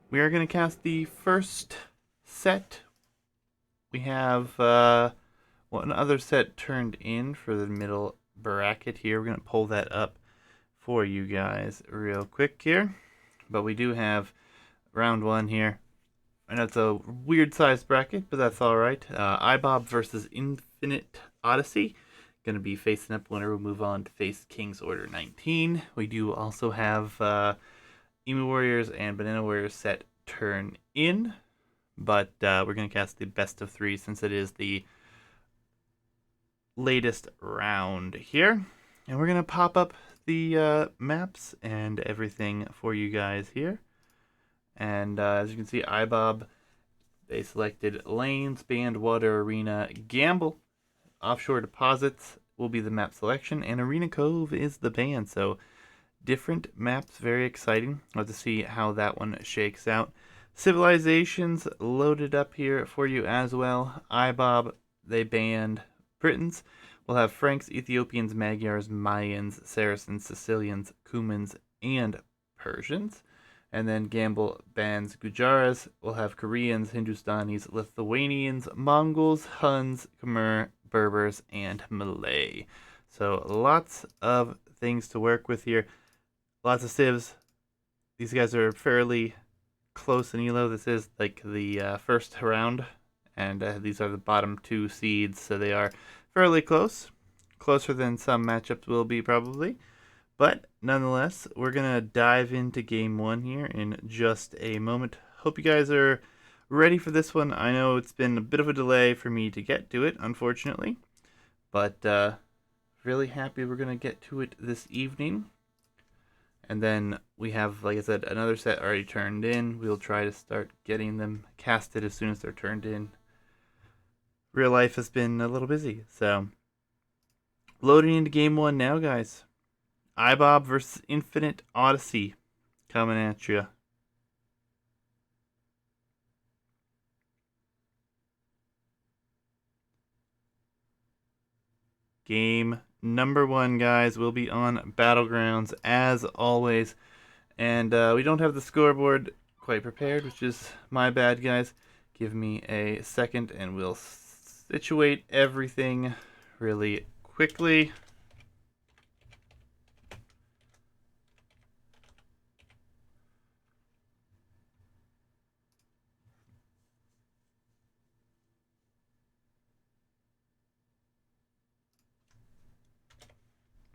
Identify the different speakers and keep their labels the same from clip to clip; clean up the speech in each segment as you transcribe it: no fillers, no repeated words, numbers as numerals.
Speaker 1: We are going to cast the first set. We have one other set turned in for the middle bracket here. We're going to pull that up for you guys real quick here. But we do have round one here. I know it's a weird sized bracket, but that's alright. IBOB versus Infinite Odyssey. Going to be facing up. Winner will move on to face King's Order 19. We do also have Emu Warriors and Banana Warriors set turn in, but we're going to cast the best of three since it is the latest round here. And we're going to pop up the maps and everything for you guys here. And as you can see, IBOB, they selected Lanes, Band, Water, Arena, Gamble. Offshore Deposits will be the map selection, and Arena Cove is the band. So different maps, very exciting. We'll have to see how that one shakes out. Civilizations loaded up here for you as well. IBOB, they banned Britons. We'll have Franks, Ethiopians, Magyars, Mayans, Saracens, Sicilians, Cumans, and Persians. And then Gamble bans Gujaras. We'll have Koreans, Hindustanis, Lithuanians, Mongols, Huns, Khmer, Berbers, and Malay. So lots of things to work with here. Lots of civs. These guys are fairly close in elo. This is like the first round, and these are the bottom two seeds, so they are fairly close. Closer than some matchups will be, probably. But nonetheless, we're going to dive into game one here in just a moment. Hope you guys are ready for this one. I know it's been a bit of a delay for me to get to it, unfortunately. But really happy we're going to get to it this evening. And then we have, like I said, another set already turned in. We'll try to start getting them casted as soon as they're turned in. Real life has been a little busy, so loading into game one now, guys. IBOB versus Infinite Odyssey coming at you. Game number one, guys, will be on Battlegrounds as always. And we don't have the scoreboard quite prepared, which is my bad, guys. Give me a second and we'll situate everything really quickly.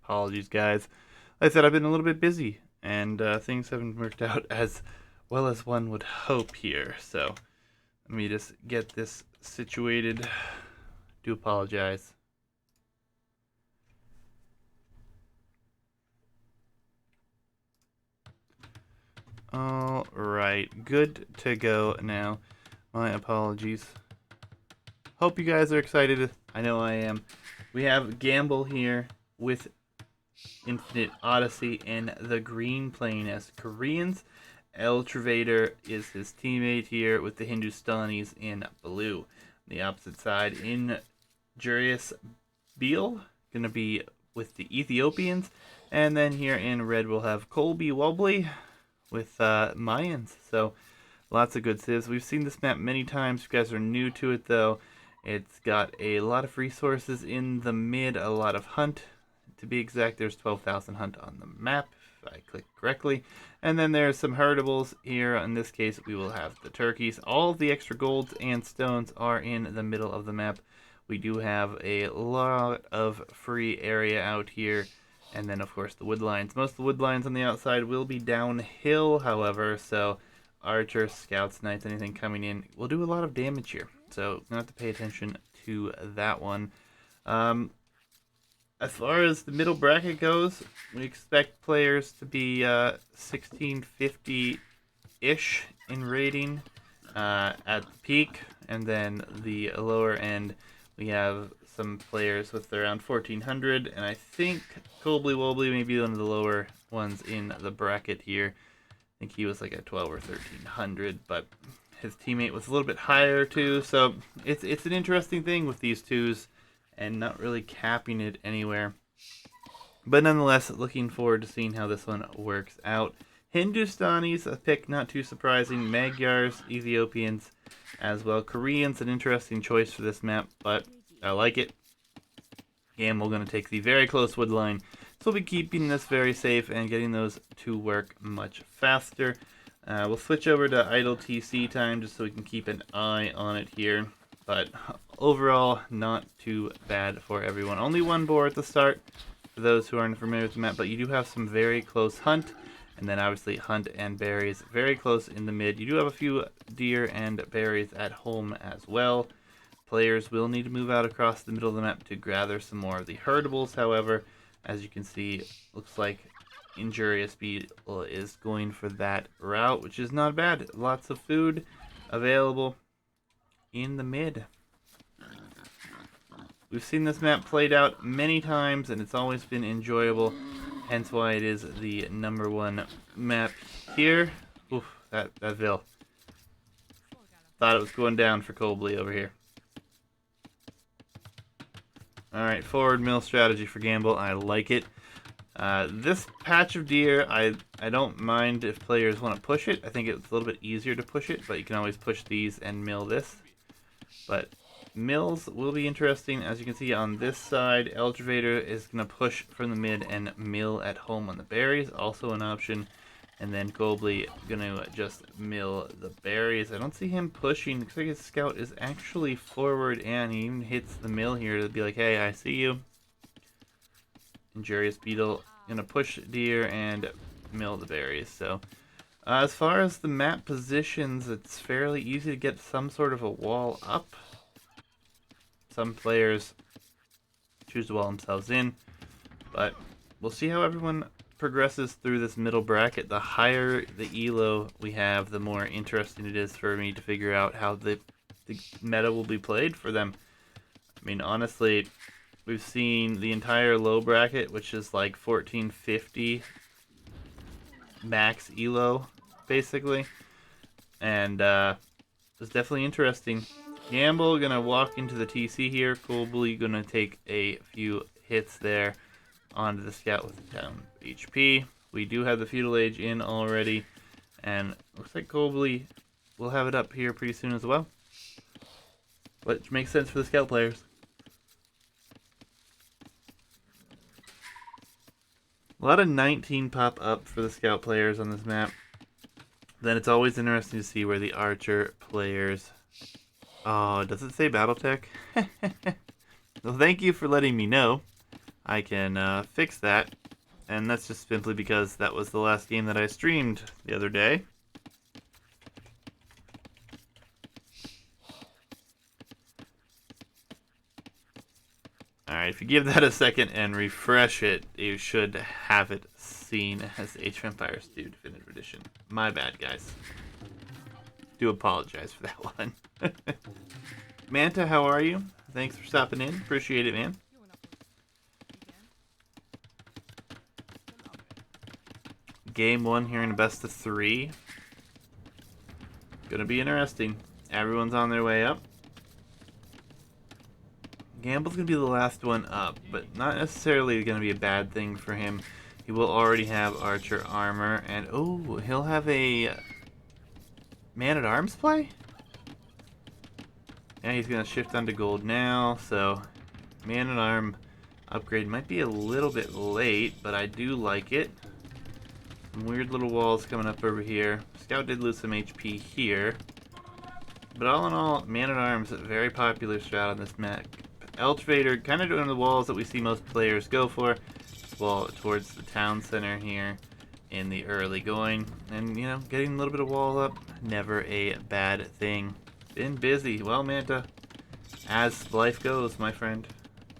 Speaker 1: Apologies, guys. Like I said, I've been a little bit busy, and things haven't worked out as well as one would hope here. So let me just get this situated. Do apologize. All right, good to go now. My apologies. Hope you guys are excited. I know I am. We have Gamble here with Infinite Odyssey and the green playing as Koreans. El Travader is his teammate here with the Hindustanis in blue. On the opposite side, in Jurius Beal, going to be with the Ethiopians. And then here in red, we'll have Colby Wobbly with Mayans. So lots of good civs. We've seen this map many times. If you guys are new to it, though, it's got a lot of resources in the mid, a lot of hunt. To be exact, there's 12,000 hunt on the map, if I click correctly. And then there's some heritables here. In this case, we will have the turkeys. All of the extra golds and stones are in the middle of the map. We do have a lot of free area out here. And then, of course, the wood lines. Most of the wood lines on the outside will be downhill, however. So archers, scouts, knights, anything coming in will do a lot of damage here. So not to pay attention to that one. As far as the middle bracket goes, we expect players to be 1650-ish in rating at the peak, and then the lower end we have some players with around 1400, and I think Colby Wobbly may be one of the lower ones in the bracket here. I think he was like at 12 or 1300, but his teammate was a little bit higher too, so it's an interesting thing with these twos and not really capping it anywhere. But nonetheless, looking forward to seeing how this one works out. Hindustanis, a pick not too surprising. Magyars, Ethiopians as well. Koreans, an interesting choice for this map, but I like it. Gamble going to take the very close wood line. So we'll be keeping this very safe and getting those to work much faster. We'll switch over to idle TC time just so we can keep an eye on it here. But overall, not too bad for everyone. Only one boar at the start for those who aren't familiar with the map, but you do have some very close hunt. And then obviously hunt and berries very close in the mid. You do have a few deer and berries at home as well. Players will need to move out across the middle of the map to gather some more of the herdables. However, as you can see, looks like Injurious Beetle is going for that route, which is not bad. Lots of food available in the mid. We've seen this map played out many times, and it's always been enjoyable. Hence why it is the #1 map here. Oof, that Vil. Thought it was going down for Cobley over here. Alright, forward mill strategy for Gamble. I like it. This patch of deer, I don't mind if players want to push it. I think it's a little bit easier to push it, but you can always push these and mill this. But mills will be interesting. As you can see on this side, Eldravator is going to push from the mid and mill at home on the berries. Also an option. And then Cobley going to just mill the berries. I don't see him pushing. Looks like his scout is actually forward, and he even hits the mill here to be like, hey, I see you. Injurious Beetle going to push deer and mill the berries. So as far as the map positions, it's fairly easy to get some sort of a wall up. Some players choose to wall themselves in, but we'll see how everyone progresses through this middle bracket. The higher the elo we have, the more interesting it is for me to figure out how the meta will be played for them. I mean, honestly, we've seen the entire low bracket, which is like 1450 max elo, basically, and it's definitely interesting. Gamble gonna walk into the TC here. Cobley gonna take a few hits there onto the scout with the down HP. We do have the feudal age in already, and looks like Cobley will have it up here pretty soon as well, which makes sense for the scout players. A lot of 19 pop up for the scout players on this map. Then it's always interesting to see where the archer players... Oh, does it say Battletech? Well, thank you for letting me know. I can fix that. And that's just simply because that was the last game that I streamed the other day. Alright, if you give that a second and refresh it, you should have it seen as Age of Empires 2 Definitive Edition. My bad, guys. Do apologize for that one. Manta, how are you? Thanks for stopping in. Appreciate it, man. Game 1 here in a best of 3. Gonna be interesting. Everyone's on their way up. Gamble's gonna be the last one up, but not necessarily gonna be a bad thing for him. He will already have archer armor, and oh, he'll have a man-at-arms play? Yeah, he's gonna shift onto gold now, so man-at-arm upgrade might be a little bit late, but I do like it. Some weird little walls coming up over here. Scout did lose some HP here. But all in all, man-at-arms, a very popular strat on this map. Eldravator, kind of doing the walls that we see most players go for. Wall towards the town center here in the early going. And, you know, getting a little bit of wall up, never a bad thing. Been busy. Well, Manta, as life goes, my friend.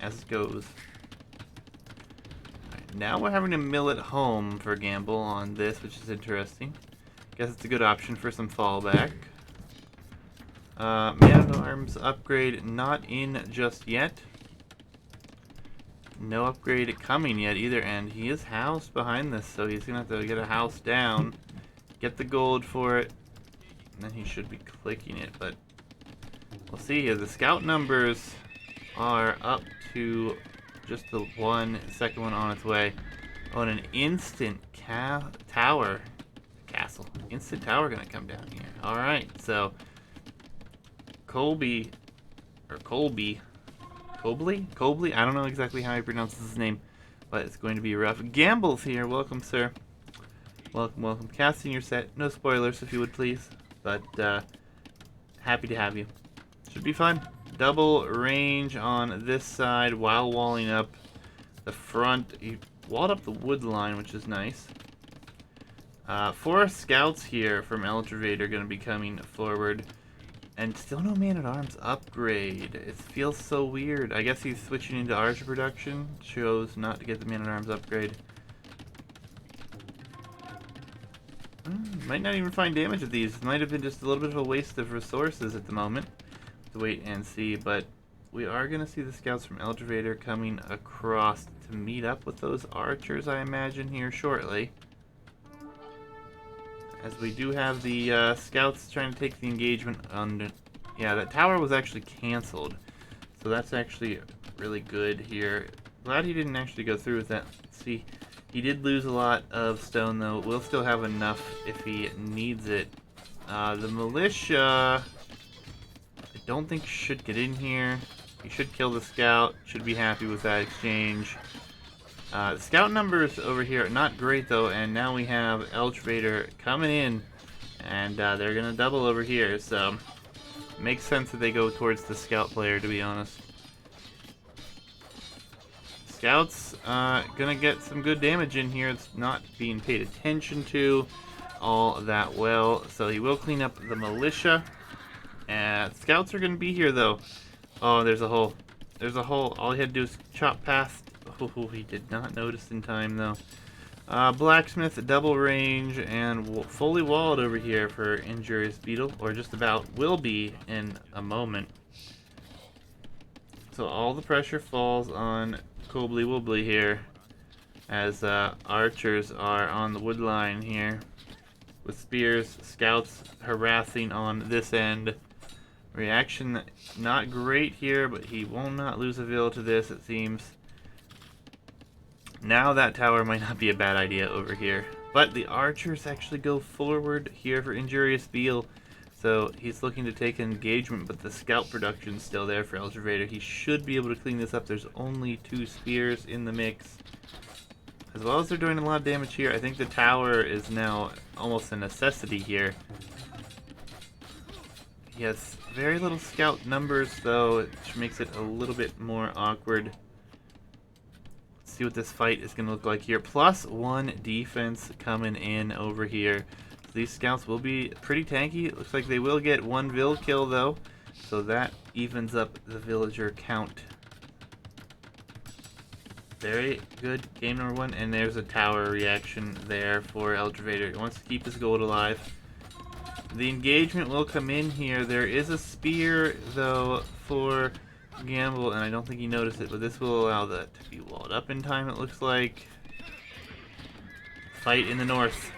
Speaker 1: As it goes. Right, now we're having to mill it home for Gamble on this, which is interesting. Guess it's a good option for some fallback. Man-at-Arms upgrade not in just yet. No upgrade coming yet either, and he is housed behind this, so he's going to have to get a house down, get the gold for it, and then he should be clicking it, but we'll see here. The scout numbers are up to just the second one on its way. Oh, and an instant tower cancel. Instant tower gonna come down here. Alright, so Colby, I don't know exactly how he pronounces his name, but it's going to be rough. Gamble's here. Welcome, sir. Welcome, welcome. Casting your set. No spoilers, if you would, please. But happy to have you. Should be fun. Double range on this side while walling up the front. He walled up the wood line, which is nice. 4 scouts here from Eldravator going to be coming forward. And still no Man-at-Arms upgrade. It feels so weird. I guess he's switching into Archer production. Chose not to get the Man-at-Arms upgrade. Might not even find damage with these. It might have been just a little bit of a waste of resources at the moment. To wait and see. But we are going to see the scouts from Eldravator coming across to meet up with those archers, I imagine, here shortly. As we do have the scouts trying to take the engagement on... Yeah, that tower was actually canceled. So that's actually really good here. Glad he didn't actually go through with that. See, he did lose a lot of stone, though. We'll still have enough if he needs it. The militia... I don't think should get in here. He should kill the scout. Should be happy with that exchange. Scout numbers over here are not great, though, and now we have Eldravator coming in, and they're going to double over here, so it makes sense that they go towards the scout player, to be honest. Scouts going to get some good damage in here. It's not being paid attention to all that well, so he will clean up the militia. Scouts are going to be here, though. Oh, there's a hole. There's a hole. All he had to do is chop past. Oh, he did not notice in time, though. Blacksmith, double range, and fully walled over here for Injurious Beetle, or just about will be in a moment. So all the pressure falls on Cobbly Wobbly here, as archers are on the wood line here, with spears, scouts harassing on this end. Reaction not great here, but he will not lose a vill to this, it seems. Now that tower might not be a bad idea over here. But the archers actually go forward here for Injurious Beetle. So he's looking to take engagement, but the scout production's still there for Eldravator. He should be able to clean this up. There's only 2 spears in the mix. As well as they're doing a lot of damage here, I think the tower is now almost a necessity here. He has very little scout numbers, though, which makes it a little bit more awkward. Let's see what this fight is going to look like here. +1 defense coming in over here. So these scouts will be pretty tanky. It looks like they will get 1 vill kill, though. So that evens up the villager count. Very good. Game number 1. And there's a tower reaction there for Eldravator. He wants to keep his gold alive. The engagement will come in here. There is a spear, though, for Gamble, and I don't think he noticed it, but this will allow that to be walled up in time, it looks like. Fight in the north.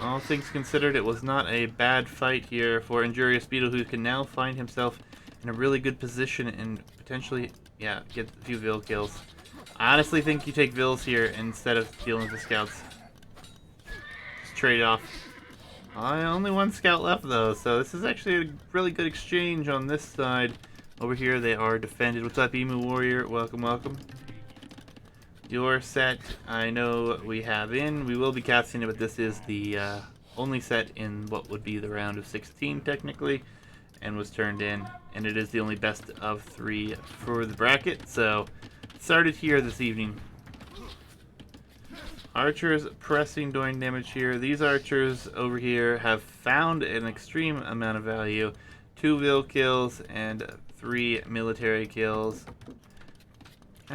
Speaker 1: All things considered, it was not a bad fight here for Injurious Beetle, who can now find himself in a really good position and potentially, yeah, get a few vill kills. I honestly think you take vills here instead of dealing with the scouts. Just trade off. Only 1 scout left, though, so this is actually a really good exchange on this side. Over here they are defended. What's up, Emu Warrior? Welcome, welcome. Your set, I know we have in. We will be casting it, but this is the only set in what would be the round of 16, technically, and was turned in. And it is the only best of 3 for the bracket, so started here this evening. Archers pressing, doing damage here. These archers over here have found an extreme amount of value. 2 vill kills and 3 military kills.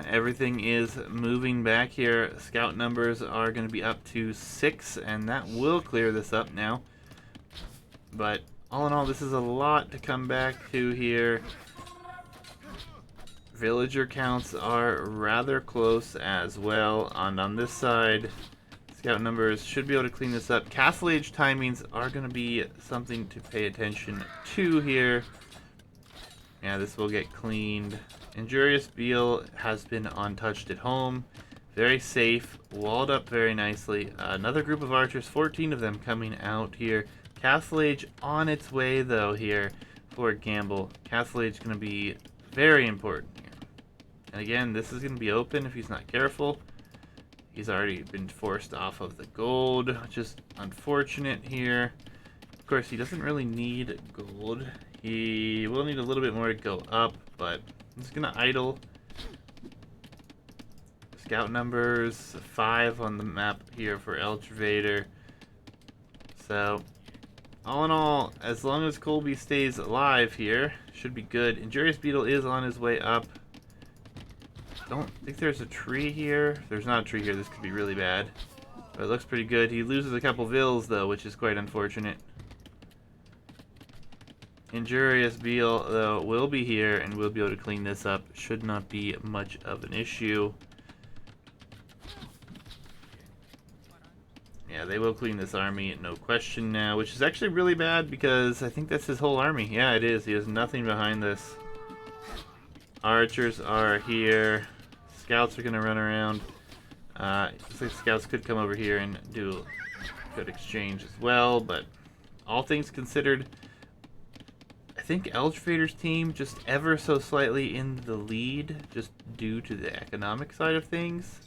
Speaker 1: Everything is moving back here. Scout numbers are going to be up to 6, and that will clear this up now. But all in all, this is a lot to come back to here. Villager counts are rather close as well. And on this side, scout numbers should be able to clean this up. Castle Age timings are going to be something to pay attention to here. Yeah, this will get cleaned. Injurious Beetle has been untouched at home. Very safe, walled up very nicely. Another group of archers, 14 of them coming out here. Castle Age on its way though here for Gamble. Castle Age going to be very important here. And again, this is going to be open if he's not careful. He's already been forced off of the gold, which is unfortunate here. Of course, he doesn't really need gold. He will need a little bit more to go up, but he's going to idle. Scout numbers 5 on the map here for Eltravator. So, all in all, as long as Colby stays alive here, should be good. Injurious Beetle is on his way up. Don't think there's a tree here. If there's not a tree here, this could be really bad. But it looks pretty good. He loses a couple vills, though, which is quite unfortunate. Injurious Beetle, though, will be here, and we'll be able to clean this up. Should not be much of an issue. Yeah, they will clean this army, no question now, which is actually really bad because I think that's his whole army. Yeah, it is. He has nothing behind this. Archers are here. Scouts are going to run around. Looks like scouts could come over here and do a good exchange as well, but all things considered, I think Eltravator's team just ever so slightly in the lead just due to the economic side of things.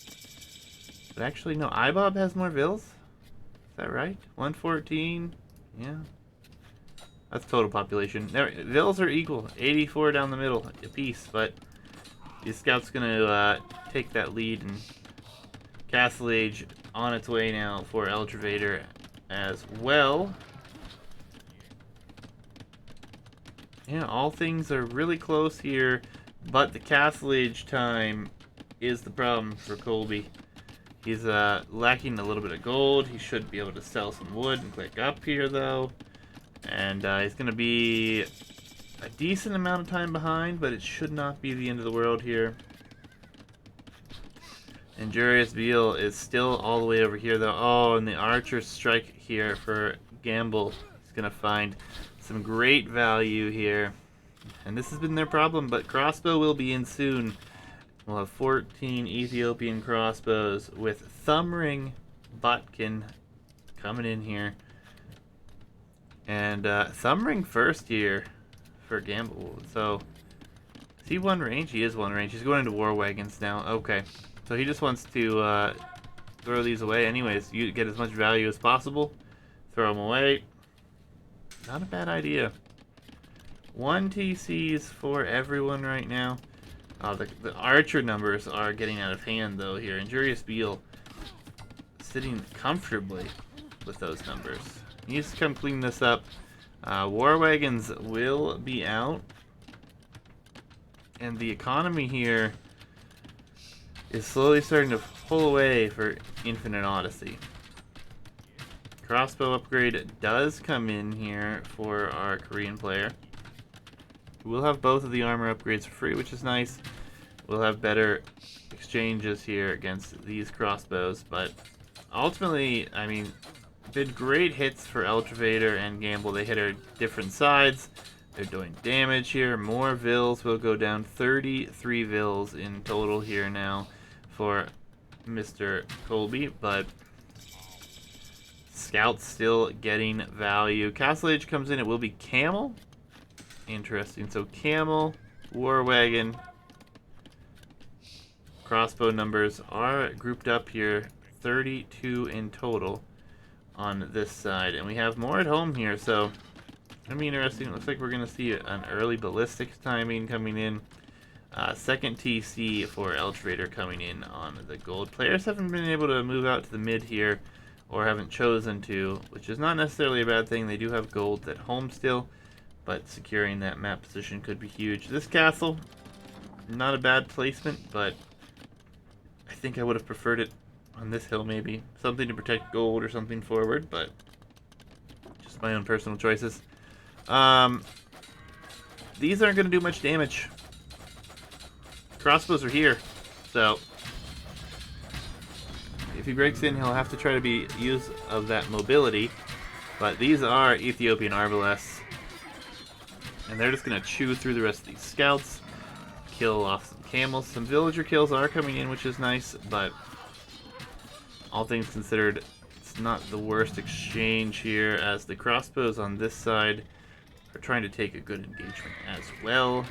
Speaker 1: But actually, no, IBOB has more vills. Is that right? 114? Yeah. That's total population. Vills are equal. 84 down the middle apiece, but the scout's going to take that lead, and Castle Age on its way now for Eltravator as well. Yeah, all things are really close here, but the Castle Age time is the problem for Colby. He's lacking a little bit of gold. He should be able to sell some wood and click up here, though. And he's going to be a decent amount of time behind, but it should not be the end of the world here. Injurious Beetle is still all the way over here, though. Oh, and the archer strike here for Gamble. He's going to find some great value here. And this has been their problem, but crossbow will be in soon. We'll have 14 Ethiopian crossbows with Thumbring Butkin coming in here. And Thumbring first here for Gamble. So, is he one range? He is one range. He's going into war wagons now. Okay. So he just wants to throw these away. Anyways, you get as much value as possible. Throw them away. Not a bad idea. 1 TCs for everyone right now. The archer numbers are getting out of hand, though, here. Injurious Beetle sitting comfortably with those numbers. He needs to come clean this up. War wagons will be out. And the economy here is slowly starting to pull away for Infinite Odyssey. Crossbow upgrade does come in here for our Korean player. We'll have both of the armor upgrades for free, which is nice. We'll have better exchanges here against these crossbows, but ultimately, I mean, been great hits for Eltravator and Gamble. They hit our different sides. They're doing damage here. More vills will go down. 33 vills in total here now for Mr. Colby, but Scout's still getting value. Castle Age comes in. It will be Camel. Interesting. So Camel, War Wagon, crossbow numbers are grouped up here. 32 in total on this side. And we have more at home here, so gonna be interesting. It looks like we're gonna see an early ballistics timing coming in. Second TC for Eltravator coming in on the gold. Players haven't been able to move out to the mid here, or haven't chosen to, which is not necessarily a bad thing. They do have gold at home still, but securing that map position could be huge. This castle, not a bad placement, but I think I would have preferred it on this hill maybe. Something to protect gold or something forward, but just my own personal choices. These aren't going to do much damage. Crossbows are here, so if he breaks in, he'll have to try to be use of that mobility. But these are Ethiopian Arbalests, and they're just going to chew through the rest of these scouts, kill off some camels. Some villager kills are coming in, which is nice, but all things considered, it's not the worst exchange here, as the crossbows on this side are trying to take a good engagement as well.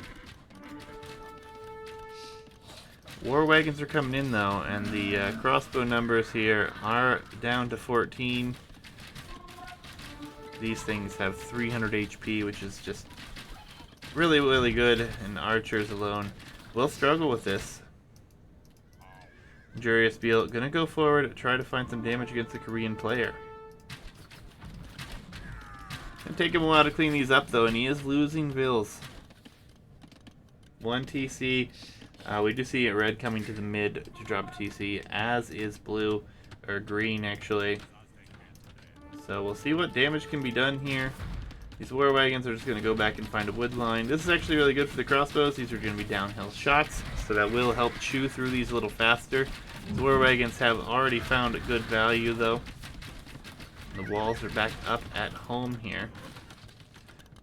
Speaker 1: War wagons are coming in though, and the crossbow numbers here are down to 14. These things have 300 HP, which is just really, really good, and archers alone will struggle with this. Jurius Beal gonna go forward, try to find some damage against the Korean player. Gonna take him a while to clean these up though, and he is losing vills. 1 TC. We do see red coming to the mid to drop a TC, as is blue, or green actually. So we'll see what damage can be done here. These war wagons are just going to go back and find a wood line. This is actually really good for the crossbows. These are going to be downhill shots, so that will help chew through these a little faster. The war wagons have already found a good value though. The walls are back up at home here.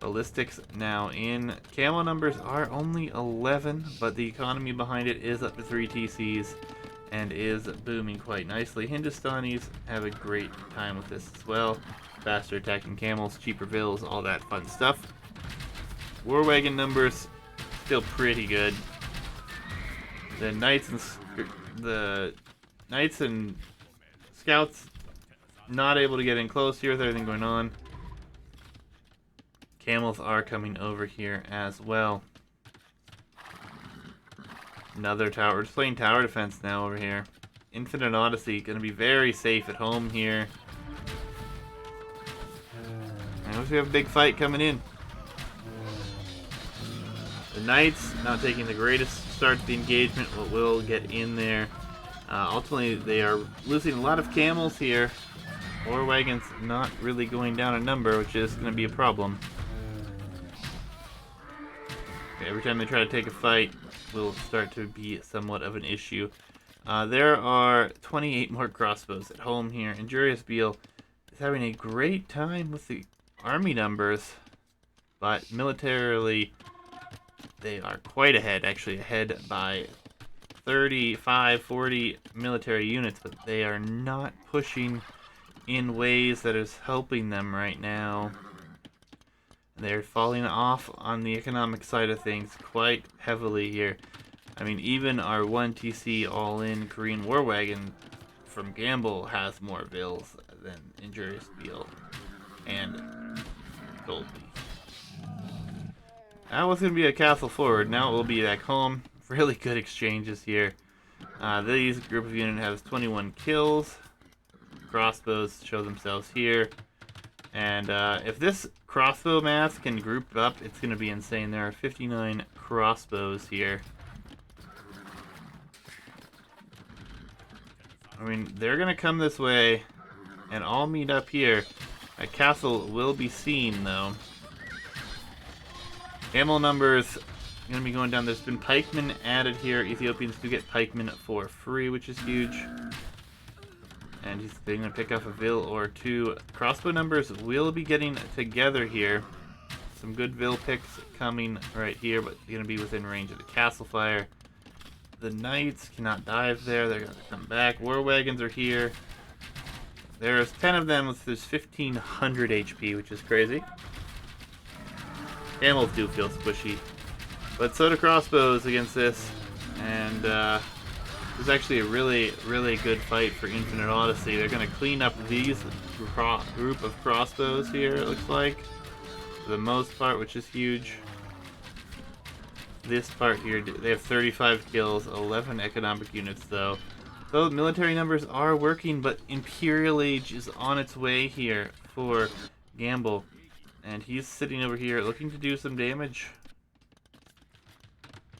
Speaker 1: Ballistics now in. Camo numbers are only 11, but the economy behind it is up to 3 TCs and is booming quite nicely. Hindustanis have a great time with this as well. Faster attacking camels, cheaper vills, all that fun stuff. War wagon numbers still pretty good. The knights and scouts not able to get in close here with everything going on. Camels are coming over here as well. Another tower. We're just playing tower defense now over here. Infinite Odyssey going to be very safe at home here. I wish we have a big fight coming in. The Knights not taking the greatest start to the engagement, but will get in there. Ultimately, they are losing a lot of camels here. War wagons not really going down a number, which is going to be a problem. Okay, every time they try to take a fight, will start to be somewhat of an issue. There are 28 more crossbows at home here, and Jurius Beal is having a great time with the army numbers, but militarily they are quite ahead, actually ahead by 35, 40 military units, but they are not pushing in ways that is helping them right now. They're falling off on the economic side of things quite heavily here. I mean, even our 1 TC all-in Korean War Wagon from Gamble has more vills than Injurious Beal and Gold Beef. That was going to be a castle forward. Now it will be back home. Really good exchanges here. These group of units has 21 kills. Crossbows show themselves here. And if this crossbow math can group up, it's going to be insane. There are 59 crossbows here. I mean, they're going to come this way and all meet up here. A castle will be seen, though. Camel numbers going to be going down. There's been pikemen added here. Ethiopians do get pikemen for free, which is huge. And they're going to pick up a vill or two. Crossbow numbers will be getting together here. Some good vill picks coming right here, but going to be within range of the castle fire. The knights cannot dive there. They're going to come back. War wagons are here. There's 10 of them with this 1500 HP, which is crazy. Camels do feel squishy, but so do crossbows against this. And this is actually a really, really good fight for Infinite Odyssey. They're going to clean up these group of crossbows here, it looks like, for the most part, which is huge. This part here, they have 35 kills, 11 economic units though. So military numbers are working, but Imperial Age is on its way here for Gamble. And he's sitting over here looking to do some damage.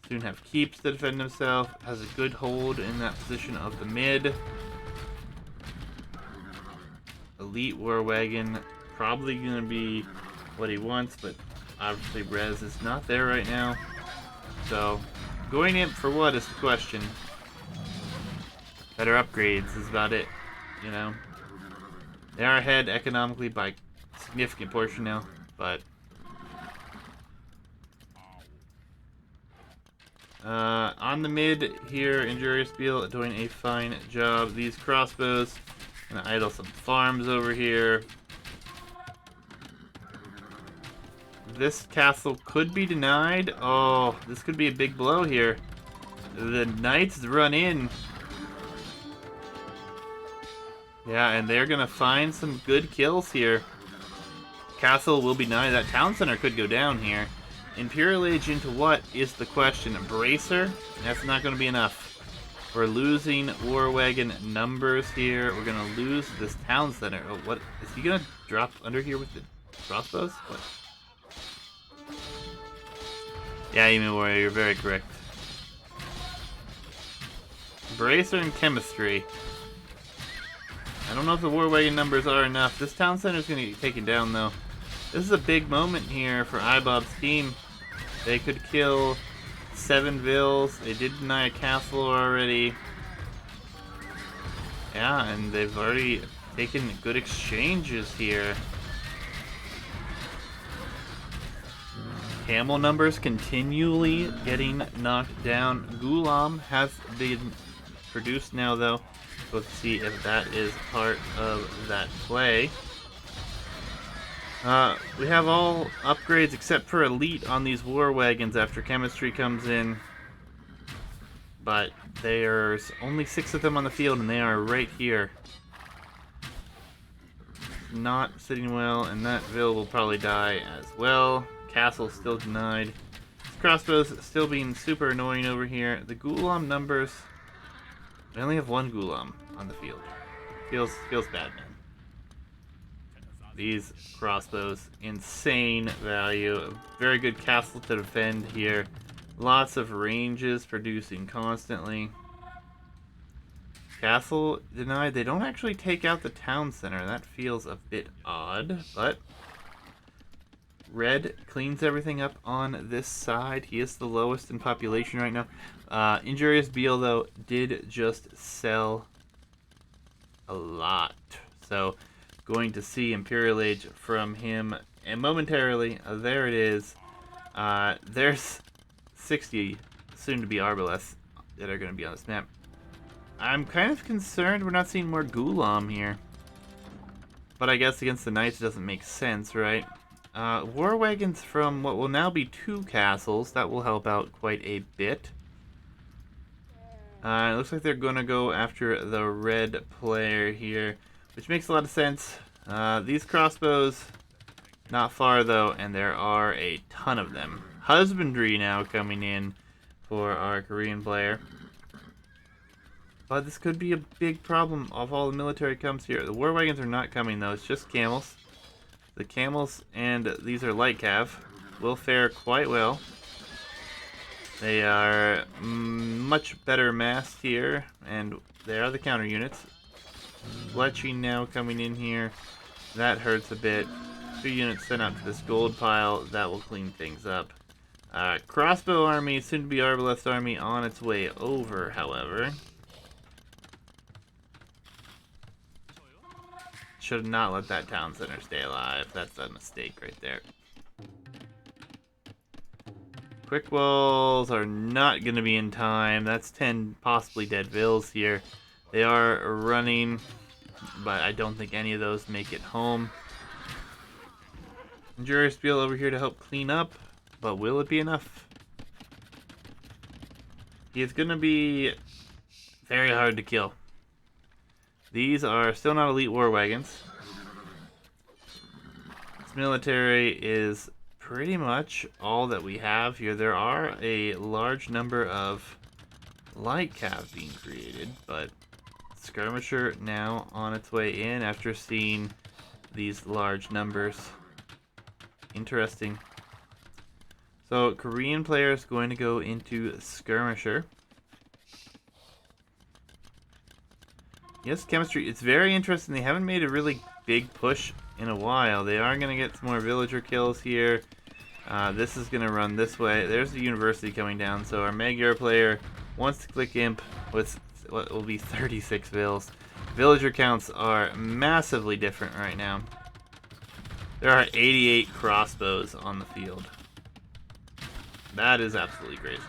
Speaker 1: Soon have keeps to defend himself. Has a good hold in that position of the mid. Elite War Wagon. Probably going to be what he wants, but obviously res is not there right now. So, going in for what is the question. Better upgrades is about it, you know. They are ahead economically by a significant portion now, but On the mid here, Injurious Beal doing a fine job. These crossbows, gonna idle some farms over here. This castle could be denied. Oh, this could be a big blow here. The knights run in. Yeah, and they're gonna find some good kills here. Castle will be denied. That town center could go down here. Imperial Age into what is the question? A bracer? That's not going to be enough. We're losing war wagon numbers here. We're going to lose this town center. Oh, what? Is he going to drop under here with the crossbows? What? Yeah, Emu Warrior, you're very correct. Bracer and chemistry. I don't know if the war wagon numbers are enough. This town center is going to get taken down, though. This is a big moment here for IBOB's team. They could kill 7 vills. They did deny a castle already. Yeah, and they've already taken good exchanges here. Camel numbers continually getting knocked down. Ghulam has been produced now, though. So let's see if that is part of that play. We have all upgrades except for Elite on these war wagons after chemistry comes in. But there's only 6 of them on the field, and they are right here. Not sitting well, and that Vil will probably die as well. Castle still denied. Crossbows still being super annoying over here. The Ghulam numbers... We only have 1 Ghulam on the field. Feels bad, man. These crossbows, insane value. Very good castle to defend here. Lots of ranges producing constantly. Castle denied. They don't actually take out the town center. That feels a bit odd, but Red cleans everything up on this side. He is the lowest in population right now. Injurious Beal, though, did just sell a lot. So going to see Imperial Age from him, and momentarily, there it is. There's 60 soon-to-be Arbaleths that are going to be on this map. I'm kind of concerned we're not seeing more Ghulam here. But I guess against the Knights it doesn't make sense, right? War wagons from what will now be 2 castles. That will help out quite a bit. It looks like they're going to go after the red player here, which makes a lot of sense. These crossbows, not far though, and there are a ton of them. Husbandry now coming in for our Korean player. But this could be a big problem if all the military comes here. The war wagons are not coming though, it's just camels. The camels, and these are light cav, will fare quite well. They are much better massed here, and they are the counter units. Fletching now coming in here. That hurts a bit. 2 units sent out to this gold pile. That will clean things up. Crossbow army, soon to be Arbalest army, on its way over, however. Should not let that town center stay alive. That's a mistake right there. Quick walls are not going to be in time. That's 10 possibly dead vills here. They are running, but I don't think any of those make it home. Injurious Beal over here to help clean up, but will it be enough? He is going to be very hard to kill. These are still not elite war wagons. This military is pretty much all that we have here. There are a large number of light cav being created, but skirmisher now on its way in after seeing these large numbers. Interesting. So Korean player is going to go into skirmisher. Yes, chemistry. It's very interesting. They haven't made a really big push in a while. They are going to get some more villager kills here. This is going to run this way. There's the university coming down. So our Magyar player wants to click imp with what will be 36 vills. Villager counts are massively different right now. There are 88 crossbows on the field. That is absolutely crazy.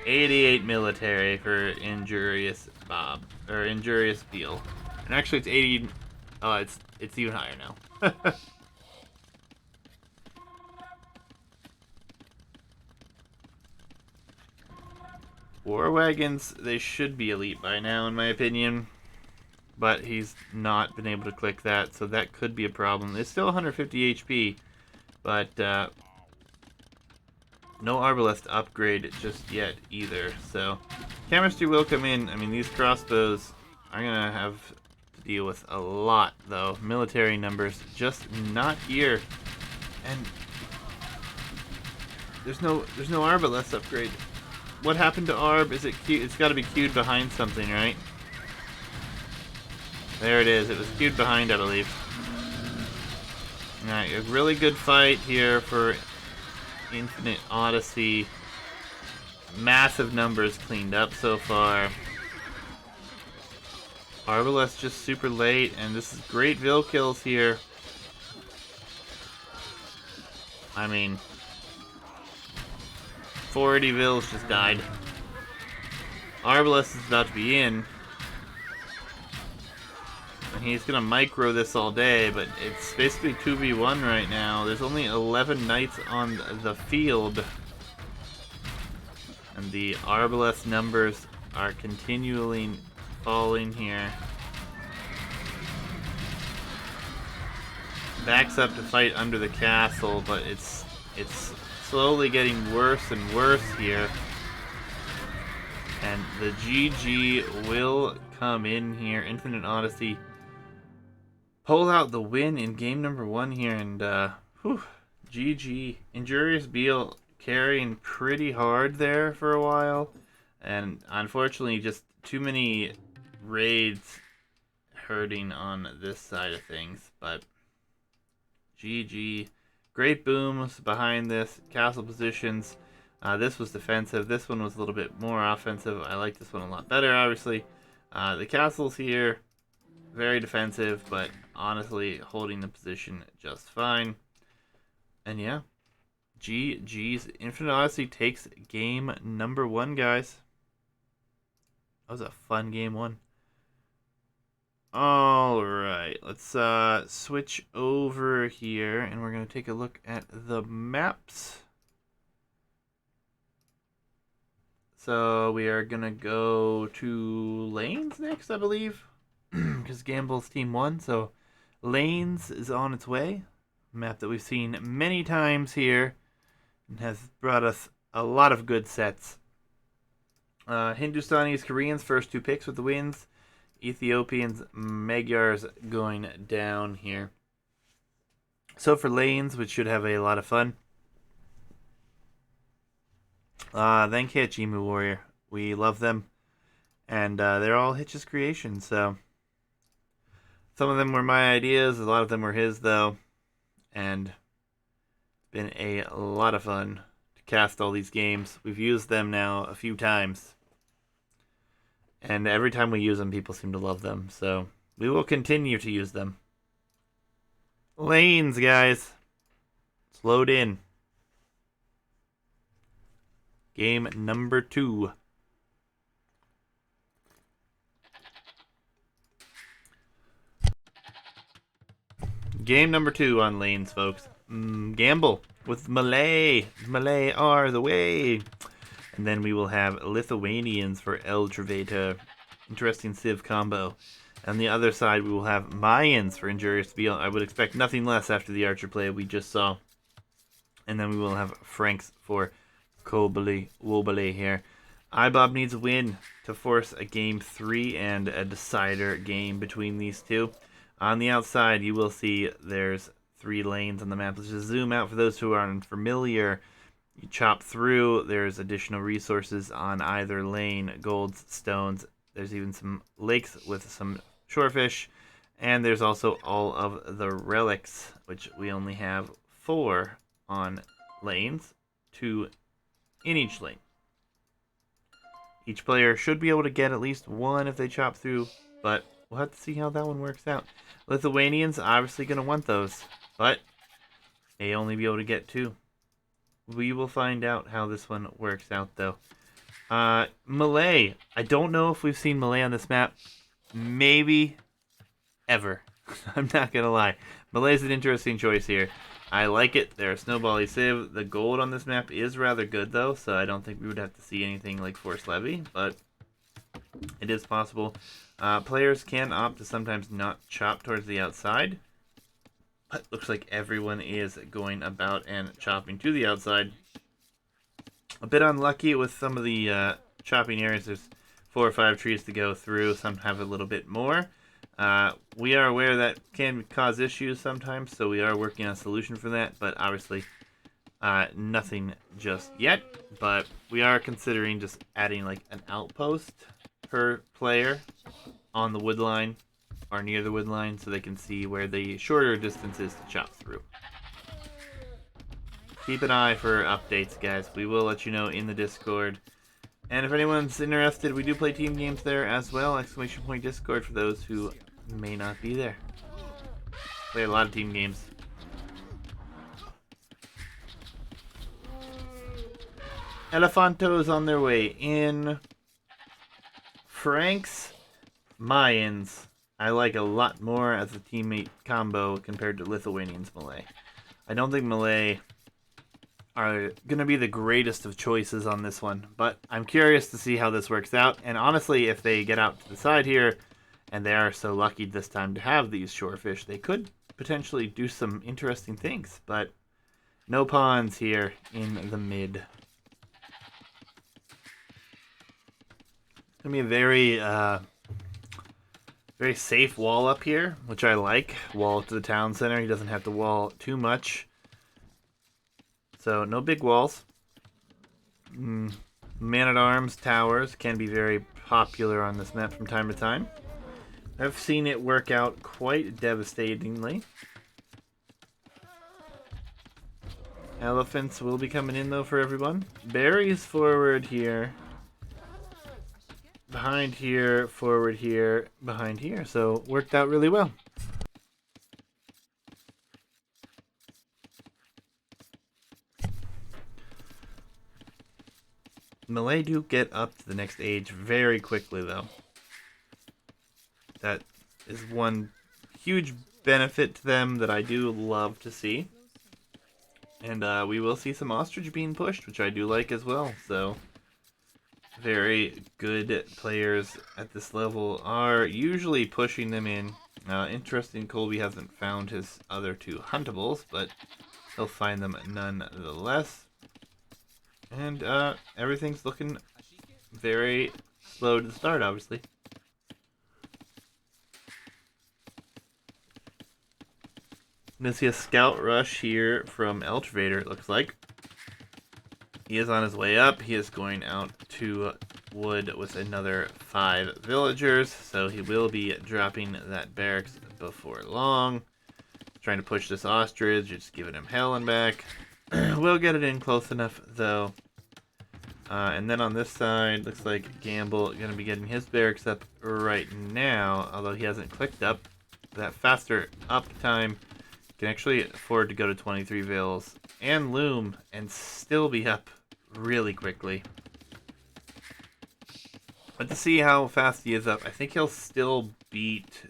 Speaker 1: 88 military for Injurious Bob, or Injurious Beal. And actually it's 80, it's even higher now. War Wagons, they should be elite by now in my opinion. But he's not been able to click that, so that could be a problem. It's still 150 HP, but no Arbalest upgrade just yet either. So chemistry will come in. I mean, these crossbows are gonna have to deal with a lot, though. Military numbers just not here, and there's no Arbalest upgrade. What happened to Arb? Is it queued? It's got to be queued behind something, right? There it is. It was queued behind, I believe. Alright, a really good fight here for Infinite Odyssey. Massive numbers cleaned up so far. Arbalest just super late, and this is great Vil kills here. I mean, 40 Vils just died. Arbalest is about to be in. And he's gonna micro this all day, but it's basically 2v1 right now. There's only 11 knights on the field. And the Arbalest numbers are continually falling here. Backs up to fight under the castle, but it's slowly getting worse and worse here. And the GG will come in here. Infinite Odyssey pull out the win in game number 1 here, and GG. Injurious Beal carrying pretty hard there for a while, and unfortunately just too many raids hurting on this side of things, but GG. Great booms behind this, castle positions. This was defensive, this one was a little bit more offensive. I like this one a lot better, obviously. The castles here, very defensive, but honestly holding the position just fine. And yeah, GG's. Infinite Odyssey takes game number 1, guys. That was a fun game 1. Alright, let's switch over here, and we're going to take a look at the maps. So we are going to go to Lanes next, I believe, because Gamble's team won. So Lanes is on its way. A map that we've seen many times here and has brought us a lot of good sets. Hindustanis, Koreans, first 2 picks with the wins. Ethiopians, Magyars going down here. So for Lanes, which should have a lot of fun. Then Emu Warrior. We love them. And they're all Hitch's creations, so some of them were my ideas, a lot of them were his, though. And it's been a lot of fun to cast all these games. We've used them now a few times. And every time we use them, people seem to love them. So we will continue to use them. Lanes, guys. Let's load in. Game number 2. Game number 2 on Lanes, folks. Gamble with Malay. Malay are the way. And then we will have Lithuanians for El Treveta. Interesting Civ combo. On the other side, we will have Mayans for Injurious Beal. I would expect nothing less after the Archer play we just saw. And then we will have Franks for Kobali Wobali here. IBOB needs a win to force a game 3 and a decider game between these two. On the outside, you will see there's 3 lanes on the map. Let's just zoom out for those who are unfamiliar. You chop through, there's additional resources on either lane, golds, stones. There's even some lakes with some shorefish. And there's also all of the relics, which we only have 4 on lanes, 2 in each lane. Each player should be able to get at least 1 if they chop through, but we'll have to see how that one works out. Lithuanians obviously going to want those, but they only be able to get 2. We will find out how this one works out, though. Malay. I don't know if we've seen Malay on this map. Maybe ever. I'm not gonna lie. Malay's an interesting choice here. I like it. They're a snowbally civ. The gold on this map is rather good though, so I don't think we would have to see anything like Force Levy, but it is possible. Players can opt to sometimes not chop towards the outside, but looks like everyone is going about and chopping to the outside. A bit unlucky with some of the chopping areas. There's 4 or 5 trees to go through. Some have a little bit more. We are aware that can cause issues sometimes, so we are working on a solution for that, but obviously nothing just yet. But we are considering just adding like an outpost per player on the wood line or near the wood line so they can see where the shorter distance is to chop through. Keep an eye for updates, guys. We will let you know in the Discord. And if anyone's interested, we do play team games there as well. Exclamation point Discord for those who may not be there. Play a lot of team games. Elefantos on their way in. Frank's Mayans I like a lot more as a teammate combo compared to Lithuanians Malay. I don't think Malay are going to be the greatest of choices on this one, but I'm curious to see how this works out. And honestly, if they get out to the side here, and they are so lucky this time to have these shorefish, they could potentially do some interesting things, but no pawns here in the mid. It's going to be a very safe wall up here, which I like. Wall to the town center. He doesn't have to wall too much. So no big walls. Man-at-arms towers can be very popular on this map from time to time. I've seen it work out quite devastatingly. Elephants will be coming in though for everyone. Berries forward here. Behind here, forward here, behind here. So worked out really well. Malay do get up to the next age very quickly though. That is one huge benefit to them that I do love to see. And we will see some ostrich being pushed, which I do like as well. So very good players at this level are usually pushing them in. Interesting, Colby hasn't found his other 2 huntables, but he'll find them nonetheless. And everything's looking very slow to the start, obviously. I'm going to see a scout rush here from Elchvader, it looks like. He is on his way up. He is going out to wood with another 5 villagers, so he will be dropping that barracks before long. Trying to push this ostrich, just giving him hell and back. We'll get it in close enough, though. And then on this side, looks like Gamble going to be getting his barracks up right now, although he hasn't clicked up. That faster up time can actually afford to go to 23 vills and loom and still be up really quickly. But to see how fast he is up, I think he'll still beat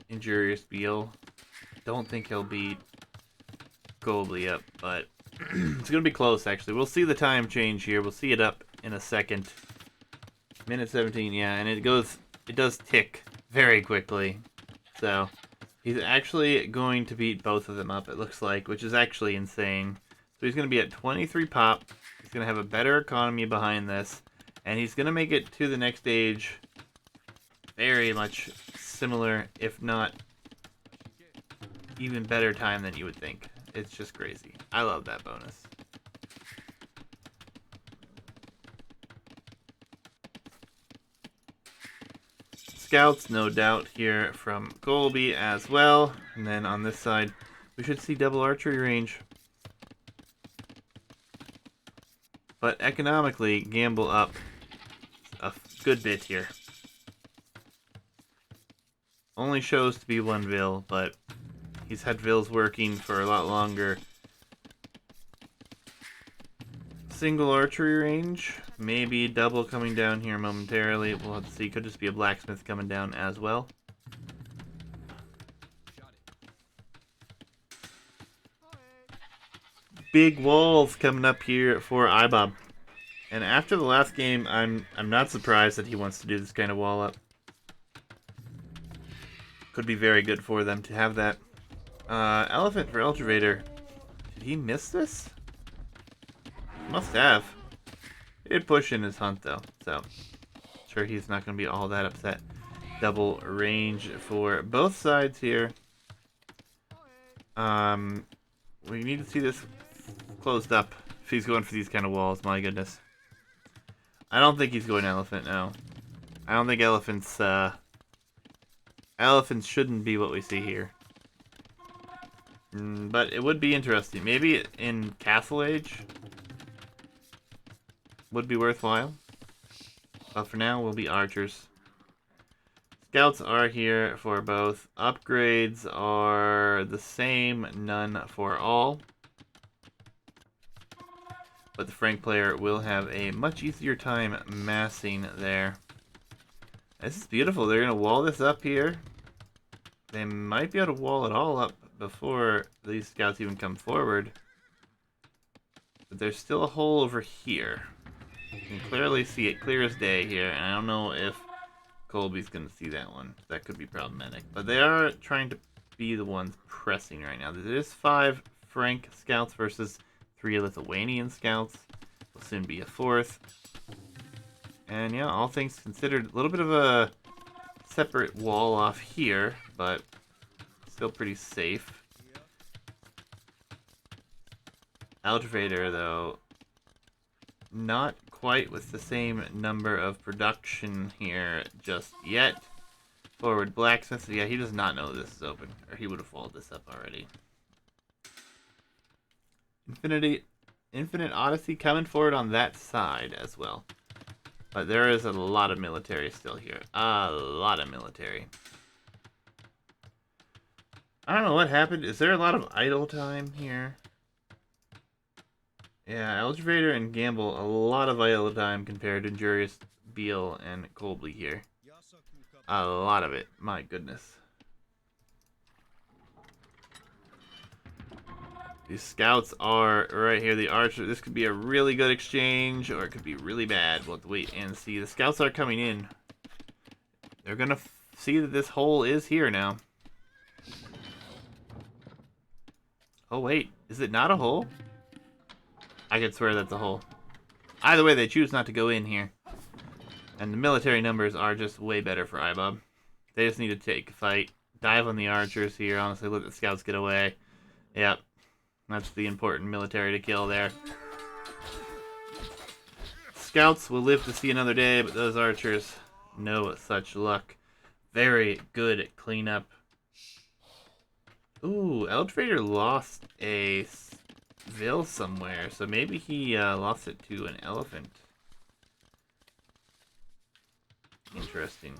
Speaker 1: Injurious Beal. Don't think he'll beat Goldly up, but it's going to be close, actually. We'll see the time change here. We'll see it up in a second. Minute 17, yeah, and it does tick very quickly. So he's actually going to beat both of them up, it looks like, which is actually insane. So he's going to be at 23 pop. He's going to have a better economy behind this. And he's going to make it to the next stage very much similar, if not even better time than you would think. It's just crazy. I love that bonus. Scouts, no doubt, here from Colby as well. And then on this side, we should see double archery range. But economically, Gamble up a good bit here. Only shows to be 1 vill, but he's had vills working for a lot longer. single archery range. Maybe double coming down here momentarily. We'll have to see. Could just be a blacksmith coming down as well. Big walls coming up here for IBOB. And after the last game, I'm not surprised that he wants to do this kind of wall up. Could be very good for them to have that. Elephant for Eltravator. Did he miss this? Must have. He did push in his hunt though, so sure he's not going to be all that upset. Double range for both sides here. We need to see this closed up if he's going for these kind of walls. My goodness. I don't think he's going elephant now. I don't think elephants shouldn't be what we see here. But it would be interesting. Maybe in Castle Age would be worthwhile. But for now, we'll be archers. Scouts are here for both. Upgrades are the same, none for all. But the Frank player will have a much easier time massing there. This is beautiful. They're going to wall this up here. They might be able to wall it all up before these scouts even come forward. But there's still a hole over here. You can clearly see it clear as day here. And I don't know if Colby's going to see that one. That could be problematic. But they are trying to be the ones pressing right now. There is 5 Frank scouts versus 3 Lithuanian scouts. Will soon be a 4th. And yeah, all things considered, a little bit of a separate wall off here, but still pretty safe. Eltravator, though, not quite with the same number of production here just yet. Forward blacksmith, yeah, he does not know this is open, or he would have followed this up already. Infinite Odyssey coming forward on that side as well. But there is a lot of military still here. A lot of military. I don't know what happened. Is there a lot of idle time here? Yeah, Eltravator and Gamble, a lot of idle time compared to Jurius, Beal, and Colby here. A lot of it. My goodness. These scouts are right here. The archer. This could be a really good exchange, or it could be really bad. We'll have to wait and see. The scouts are coming in. They're going to see that this hole is here now. Oh, wait. Is it not a hole? I could swear that's a hole. Either way, they choose not to go in here. And the military numbers are just way better for IBOB. They just need to take a fight. Dive on the archers here. Honestly, let the scouts get away. Yep. That's the important military to kill there. Scouts will live to see another day, but those archers, no such luck. Very good cleanup. Ooh, Eltravator lost a Vil somewhere, so maybe he lost it to an elephant. Interesting.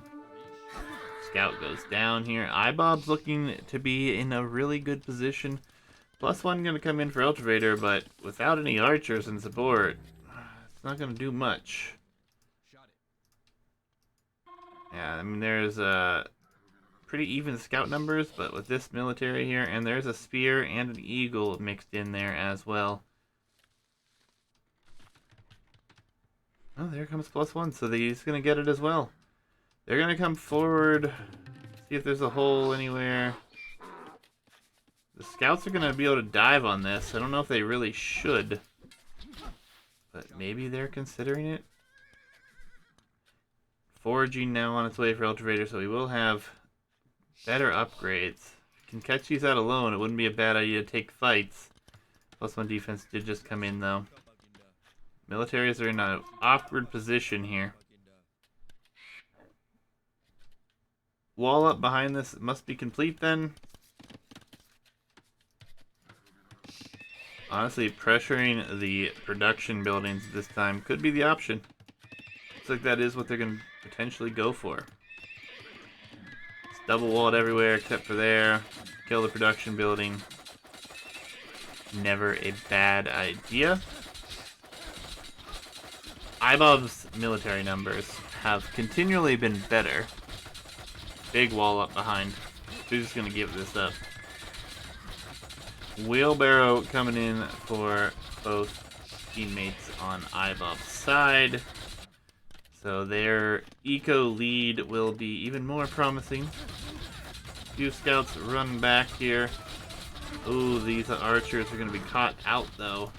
Speaker 1: Scout goes down here. IBOB's looking to be in a really good position. +1 going to come in for Eltravator, but without any archers in support, it's not going to do much. Yeah, I mean, there's pretty even scout numbers, but with this military here, and there's a spear and an eagle mixed in there as well. Oh, there comes +1, so he's going to get it as well. They're going to come forward, see if there's a hole anywhere. The scouts are going to be able to dive on this. I don't know if they really should, but maybe they're considering it. Foraging now on its way for Eltravator, so he will have better upgrades. If he can catch these out alone, it wouldn't be a bad idea to take fights. +1 defense did just come in, though. Militaries are in an awkward position here. Wall up behind this must be complete then. Honestly, pressuring the production buildings this time could be the option. Looks like that is what they're going to potentially go for. It's double walled everywhere except for there. Kill the production building. Never a bad idea. IBOB's military numbers have continually been better. Big wall up behind. Who's just gonna give this up? Wheelbarrow coming in for both teammates on IBOB's side. So their eco lead will be even more promising. Few scouts run back here. Ooh, these archers are going to be caught out though.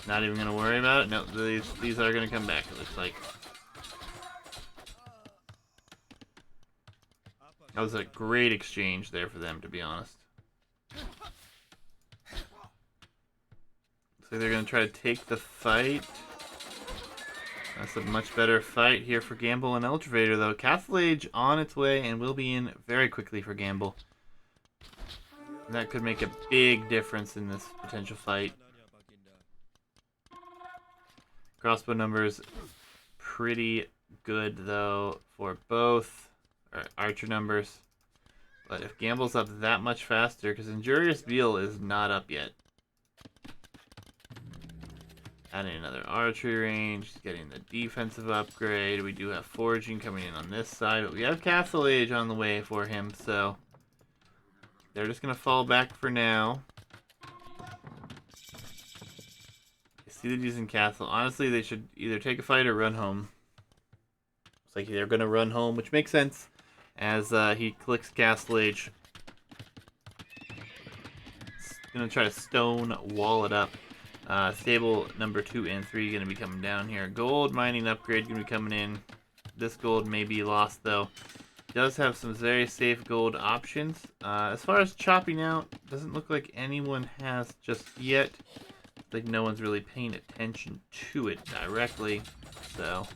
Speaker 1: Not even going to worry about it. No, these are going to come back, it looks like. That was a great exchange there for them, to be honest. So they're going to try to take the fight. That's a much better fight here for Gamble and Ultravator, though. Castle Age on its way and will be in very quickly for Gamble. And that could make a big difference in this potential fight. Crossbow numbers pretty good, though, for both. Or archer numbers. But if Gamble's up that much faster, because Injurious Beal is not up yet. Adding another archery range, getting the defensive upgrade. We do have foraging coming in on this side, but we have Castle Age on the way for him, so they're just gonna fall back for now. I see they're using Castle. Honestly, they should either take a fight or run home. Looks like they're gonna run home, which makes sense as he clicks Castle Age. Gonna try to stone wall it up. Stable number 2 and 3 going to be coming down here. Gold mining upgrade going to be coming in. This gold may be lost though. Does have some very safe gold options. As far as chopping out, doesn't look like anyone has just yet. Like no one's really paying attention to it directly. So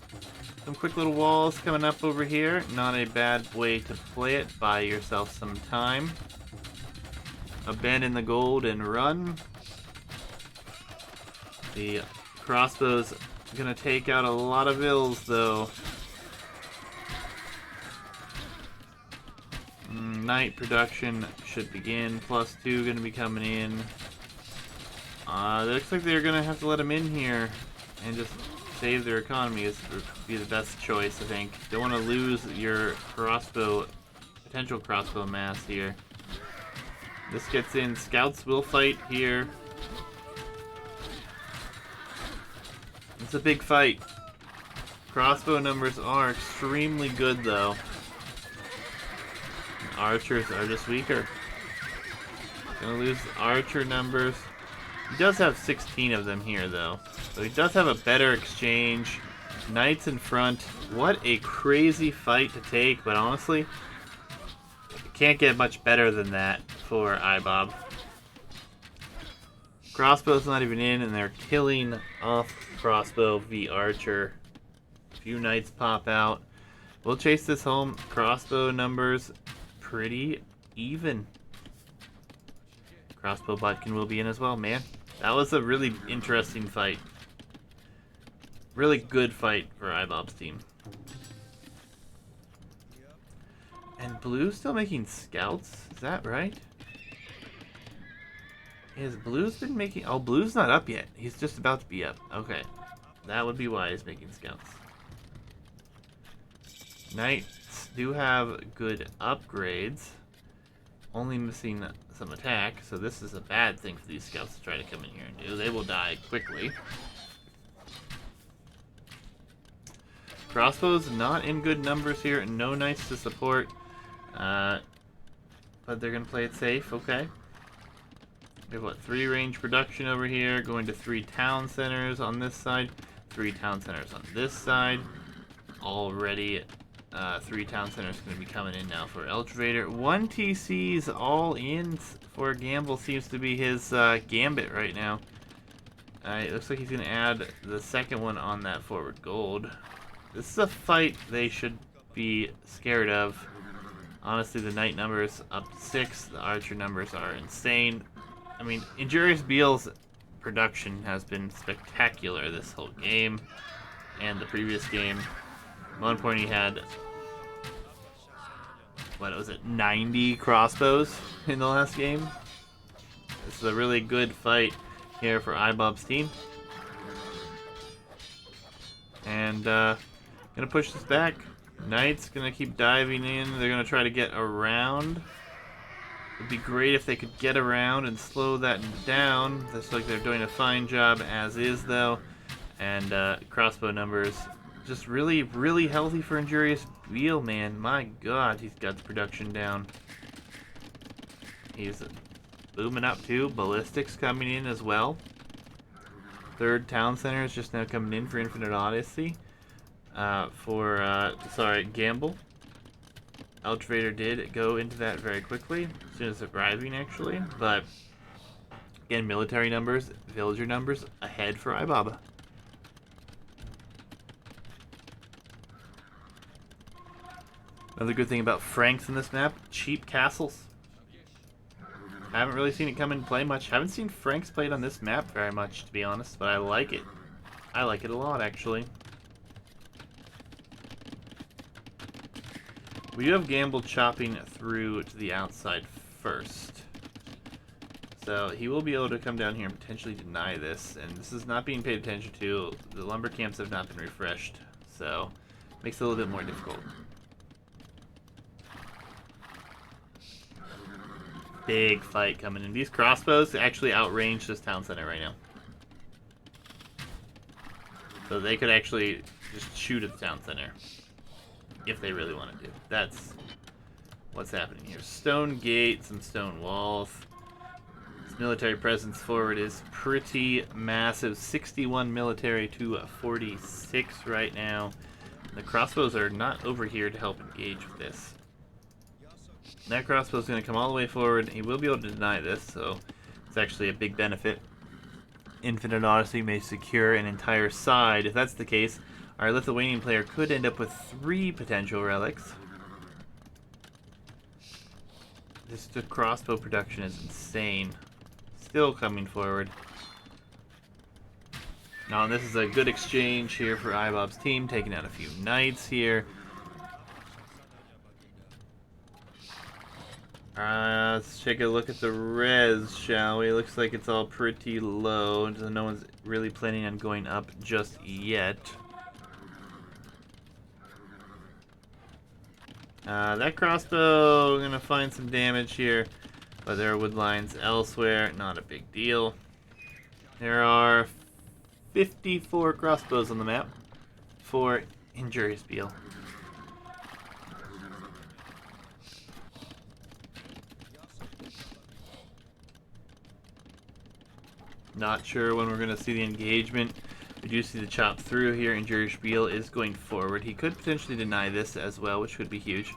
Speaker 1: some quick little walls coming up over here. Not a bad way to play it. Buy yourself some time. Abandon the gold and run. The crossbow's gonna take out a lot of ills, though. Night production should begin. +2 gonna be coming in. It looks like they're gonna have to let them in here and just save their economy. Is would be the best choice, I think. Don't want to lose your potential crossbow mass here. This gets in. Scouts will fight here. It's a big fight. Crossbow numbers are extremely good, though. Archers are just weaker. Gonna lose archer numbers. He does have 16 of them here, though. So he does have a better exchange. Knights in front. What a crazy fight to take, but honestly, it can't get much better than that for IBOB. Crossbow's not even in, and they're killing off crossbow v archer. A few knights pop out. We'll chase this home. Crossbow numbers pretty even. Crossbow Butkin will be in as well. Man, that was a really interesting fight. Really good fight for IBOB's team. And Blue's still making scouts? Is that right? Has Blue's been making... Oh, Blue's not up yet. He's just about to be up. Okay. That would be why he's making scouts. Knights do have good upgrades. Only missing some attack, so this is a bad thing for these scouts to try to come in here and do. They will die quickly. Crossbows not in good numbers here. No knights to support. But they're going to play it safe. Okay. We have, what, 3 range production over here, going to 3 town centers on this side, 3 town centers on this side. Already, 3 town centers going to be coming in now for Ultravator. 1 TC's all in for Gamble seems to be his gambit right now. It looks like he's going to add the second one on that forward gold. This is a fight they should be scared of. Honestly, the knight numbers up to 6, the archer numbers are insane. I mean, Injurious Beal's production has been spectacular this whole game and the previous game. At one point he had, what was it, 90 crossbows in the last game. This is a really good fight here for IBOB's team. And gonna push this back. Knights gonna keep diving in. They're gonna try to get around. It'd be great if they could get around and slow that down. Looks like they're doing a fine job as is, though. And crossbow numbers just really, really healthy for Injurious Wheel, man. My God, he's got the production down. He's booming up too. Ballistics coming in as well. Third town center is just now coming in for Infinite Odyssey. Gamble. Eltrader did go into that very quickly, as soon as arriving actually. But again, military numbers, villager numbers ahead for IBOB. Another good thing about Franks in this map, cheap castles. Haven't really seen it come into play much. Haven't seen Franks played on this map very much, to be honest, but I like it. I like it a lot, actually. We do have Gamble chopping through to the outside first. So he will be able to come down here and potentially deny this, and this is not being paid attention to. The lumber camps have not been refreshed, so makes it a little bit more difficult. Big fight coming in. These crossbows actually outrange this town center right now. So they could actually just shoot at the town center if they really wanted to. That's what's happening here. Stone gate, some stone walls. This military presence forward is pretty massive. 61 military to 46 right now. The crossbows are not over here to help engage with this. That crossbow is going to come all the way forward. He will be able to deny this, so it's actually a big benefit. Infinite Odyssey may secure an entire side. If that's the case, our Lithuanian player could end up with 3 potential relics. The crossbow production is insane. Still coming forward. Now, this is a good exchange here for IBOB's team, taking out a few knights here. Let's take a look at the res, shall we? Looks like it's all pretty low. No one's really planning on going up just yet. That crossbow, gonna find some damage here, but there are wood lines elsewhere. Not a big deal. There are 54 crossbows on the map for Injurious Beal. Not sure when we're going to see the engagement. We do see the chop through here. Injurious Beal is going forward. He could potentially deny this as well, which would be huge.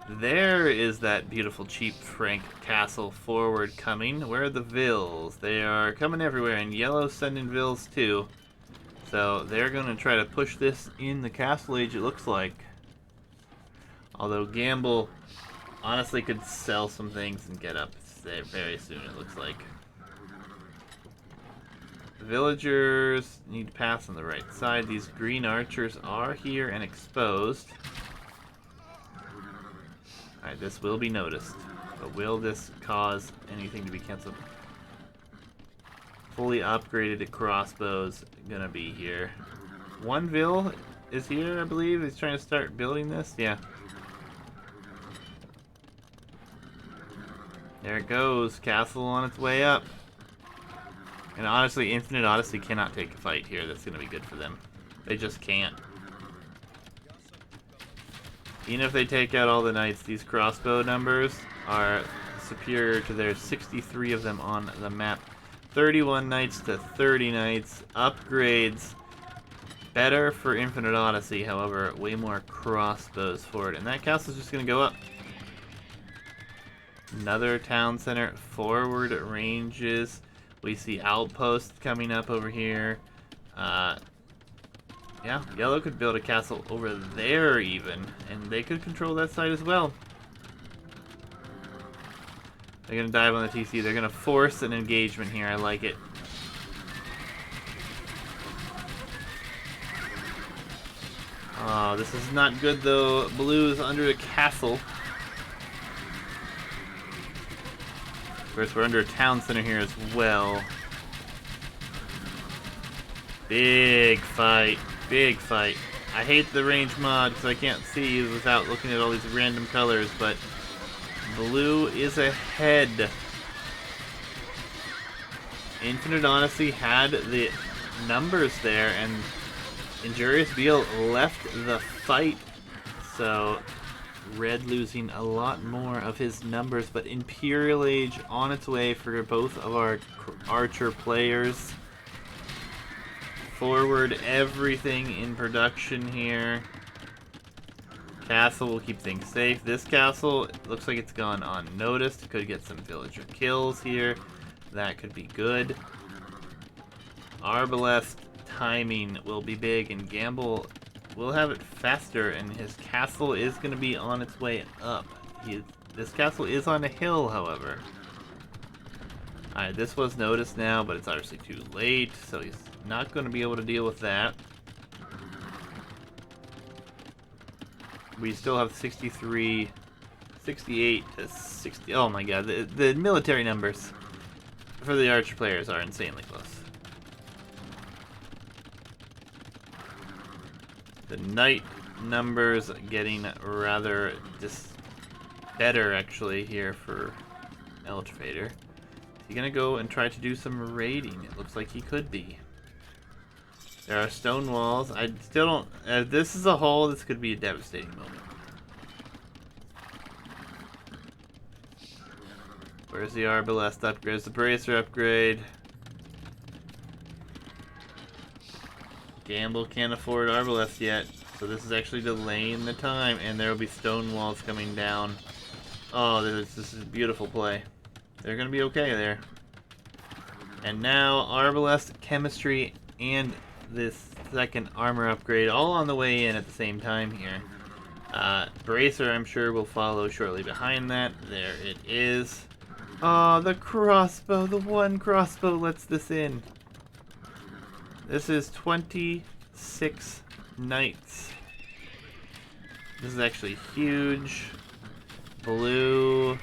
Speaker 1: There is that beautiful cheap Frank castle forward coming. Where are the vills? They are coming everywhere, and yellow sending vills too. So they're going to try to push this in the castle age, it looks like. Although Gamble honestly could sell some things and get up there very soon, it looks like. Villagers need to pass on the right side. These green archers are here and exposed. Alright, this will be noticed. But will this cause anything to be cancelled? Fully upgraded crossbows gonna be here. One Vill is here, I believe. He's trying to start building this. Yeah. There it goes. Castle on its way up. And honestly, Infinite Odyssey cannot take a fight here. That's going to be good for them. They just can't. Even if they take out all the knights, these crossbow numbers are superior to their 63 of them on the map. 31 knights to 30 knights. Upgrades. Better for Infinite Odyssey, however, way more crossbows for it. And that castle's just going to go up. Another town center. Forward ranges. We see outposts coming up over here. Yeah, yellow could build a castle over there even, and they could control that side as well. They're going to dive on the TC. They're going to force an engagement here. I like it. Oh, this is not good though. Blue's under a castle. Of course, we're under a town center here as well. Big fight. Big fight. I hate the range mod because I can't see without looking at all these random colors, but blue is ahead. Infinite Odyssey had the numbers there, and Injurious Beal left the fight, so red losing a lot more of his numbers, but Imperial Age on its way for both of our archer players. Forward everything in production here. Castle will keep things safe. This castle looks like it's gone unnoticed. Could get some villager kills here. That could be good. Arbalest timing will be big, and Gamble will have it faster, and his castle is going to be on its way up. This castle is on a hill, however. Alright, this was noticed now, but it's obviously too late, so he's not going to be able to deal with that. We still have 63, 68 to 60. Oh my god, the military numbers for the archer players are insanely close. The knight numbers getting rather better actually here for Elchvader. Is he gonna go and try to do some raiding? It looks like he could be. There are stone walls. I still don't. If this is a hole, this could be a devastating moment. Where's the Arbalest upgrade? Where's the Bracer upgrade? Gamble can't afford Arbalest yet, so this is actually delaying the time, and there will be stone walls coming down. Oh, this is a beautiful play. They're going to be okay there. And now Arbalest, Chemistry, and this second armor upgrade all on the way in at the same time here. Bracer, I'm sure, will follow shortly behind that. There it is. Oh, the crossbow. The one crossbow lets this in. This is 26 knights. This is actually huge. Blue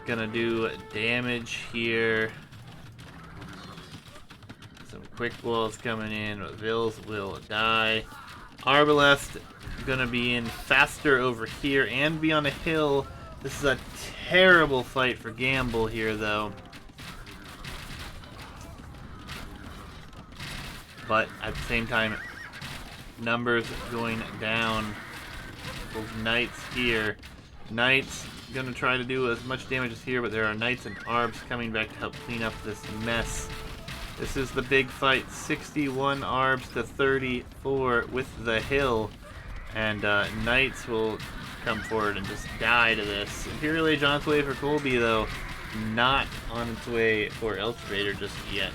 Speaker 1: gonna do damage here. Some quick walls coming in, but Vils will die. Arbalest gonna be in faster over here and be on a hill. This is a terrible fight for Gamble here, though. But at the same time, numbers going down. Those knights here. Knights gonna try to do as much damage as here, but there are knights and arbs coming back to help clean up this mess. This is the big fight. 61 arbs to 34 with the hill. And knights will come forward and just die to this. Imperial Age on its way for Colby, though. Not on its way for Elchvader just yet.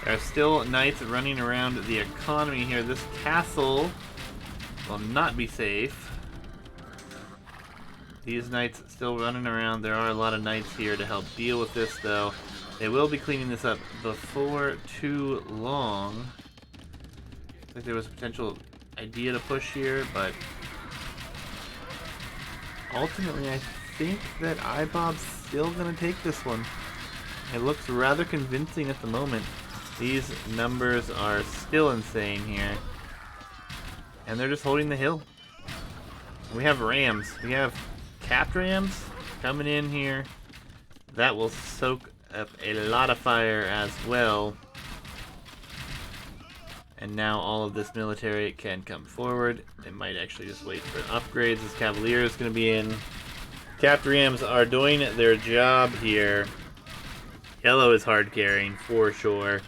Speaker 1: There are still knights running around the economy here. This castle will not be safe. These knights still running around. There are a lot of knights here to help deal with this, though. They will be cleaning this up before too long. Looks like there was a potential idea to push here, but ultimately I think that IBOB's still going to take this one. It looks rather convincing at the moment. These numbers are still insane here. And they're just holding the hill. We have rams. We have capped rams coming in here. That will soak up a lot of fire as well. And now all of this military can come forward. They might actually just wait for upgrades. This Cavalier is going to be in. Capped rams are doing their job here. Yellow is hard carrying for sure.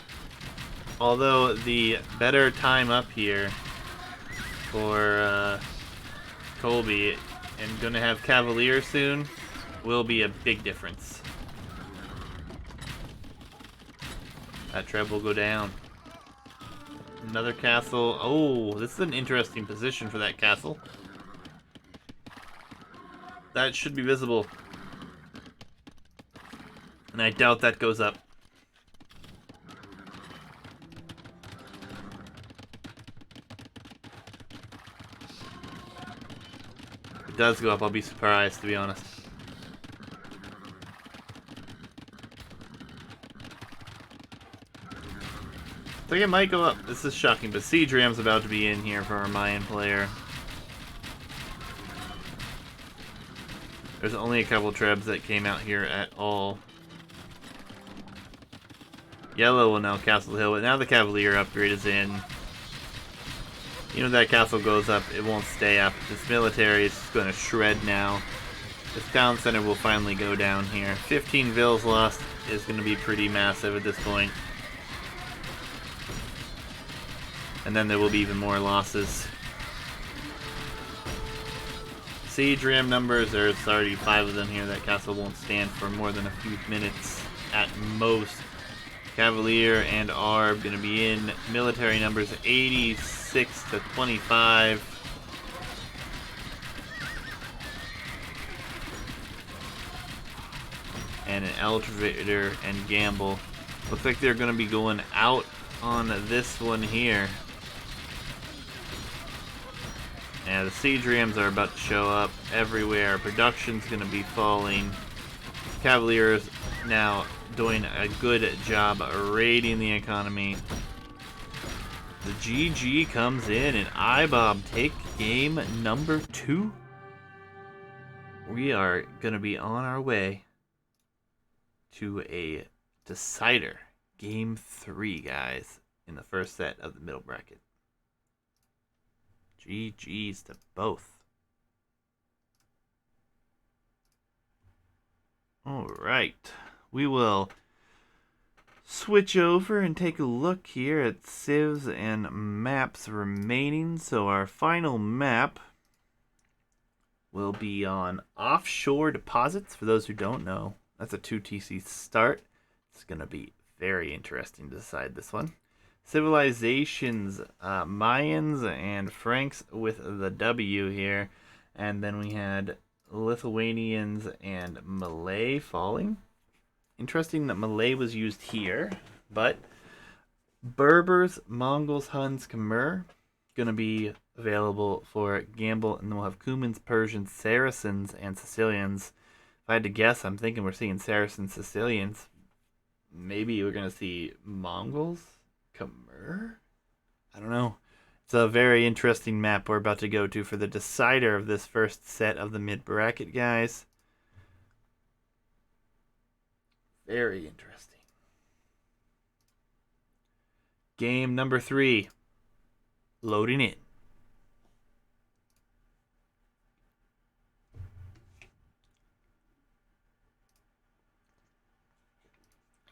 Speaker 1: Although the better time up here for Colby and going to have Cavalier soon will be a big difference. That treb will go down. Another castle. Oh, this is an interesting position for that castle. That should be visible. And I doubt that goes up. If it does go up, I'll be surprised, to be honest. I think it might go up. This is shocking, but Siege Ram's about to be in here for our Mayan player. There's only a couple trebs that came out here at all. Yellow will now Castle Hill, but now the Cavalier upgrade is in. You know that castle goes up, it won't stay up. This military is going to shred now. This town center will finally go down here. 15 vills lost is going to be pretty massive at this point. And then there will be even more losses. Siege ram numbers, there's already 5 of them here. That castle won't stand for more than a few minutes at most. Cavalier and Arb going to be in. Military numbers 86 to 25. And an Elevator and Gamble. Looks like they're going to be going out on this one here. Yeah, the siege rams are about to show up everywhere. Production's going to be falling. Cavaliers now doing a good job raiding the economy. The GG comes in and IBOB take game number 2. We are going to be on our way to a decider. Game 3, guys, in the first set of the middle bracket. GG's to both. Alright, we will switch over and take a look here at civs and maps remaining. So our final map will be on offshore deposits. For those who don't know, that's a 2TC start. It's going to be very interesting to decide this one. Civilizations, Mayans and Franks with the W here. And then we had Lithuanians and Malay falling. Interesting that Malay was used here. But Berbers, Mongols, Huns, Khmer going to be available for Gamble. And then we'll have Cumans, Persians, Saracens, and Sicilians. If I had to guess, I'm thinking we're seeing Saracens, Sicilians. Maybe we're going to see Mongols? Khmer? I don't know. It's a very interesting map we're about to go to for the decider of this first set of the mid-bracket, guys. Very interesting. Game number 3. Loading in.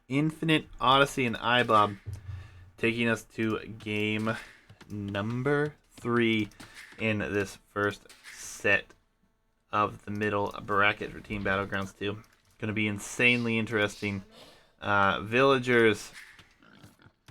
Speaker 1: Infinite, Odyssey, and IBOB taking us to game number 3 in this first set of the middle bracket for Team Battlegrounds 2. Going to be insanely interesting. Villagers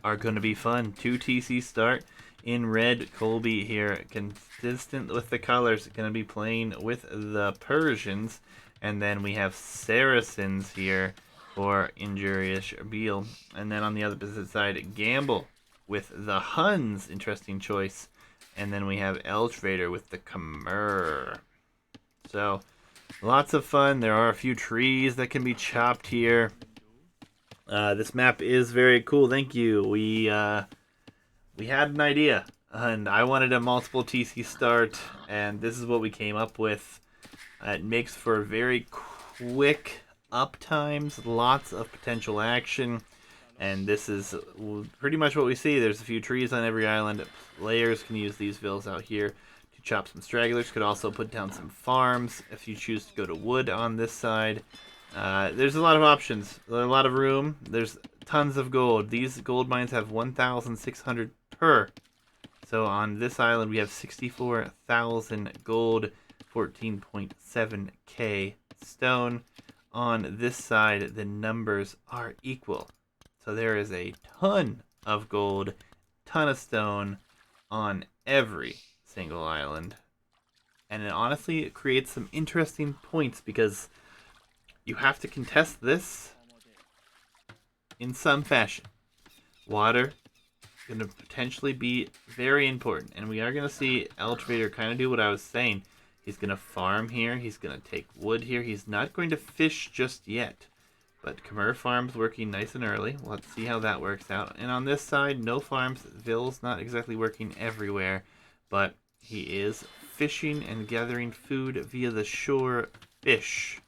Speaker 1: are going to be fun. 2TC start in red. Colby here, consistent with the colors, going to be playing with the Persians. And then we have Saracens here for Injurious Beal. And then on the other side, Gamble with the Huns. Interesting choice. And then we have Eltrader with the Khmer. So, lots of fun. There are a few trees that can be chopped here. This map is very cool. Thank you. We had an idea, and I wanted a multiple TC start, and this is what we came up with. It makes for very quick up times, lots of potential action, and this is pretty much what we see. There's a few trees on every island. Players can use these villas out here to chop some stragglers. Could also put down some farms if you choose to go to wood on this side. There's a lot of options. There's a lot of room. There's tons of gold. These gold mines have 1,600 per. So on this island we have 64,000 gold, 14.7k stone. On this side the numbers are equal. So there is a ton of gold, ton of stone on every single island. And honestly, it creates some interesting points because you have to contest this in some fashion. Water going to potentially be very important. And we are going to see Eltrader kind of do what I was saying. He's going to farm here. He's going to take wood here. He's not going to fish just yet. But Khmer Farm's working nice and early. We'll have to see how that works out. And on this side, no farms. Ville's not exactly working everywhere, but he is fishing and gathering food via the shore fish.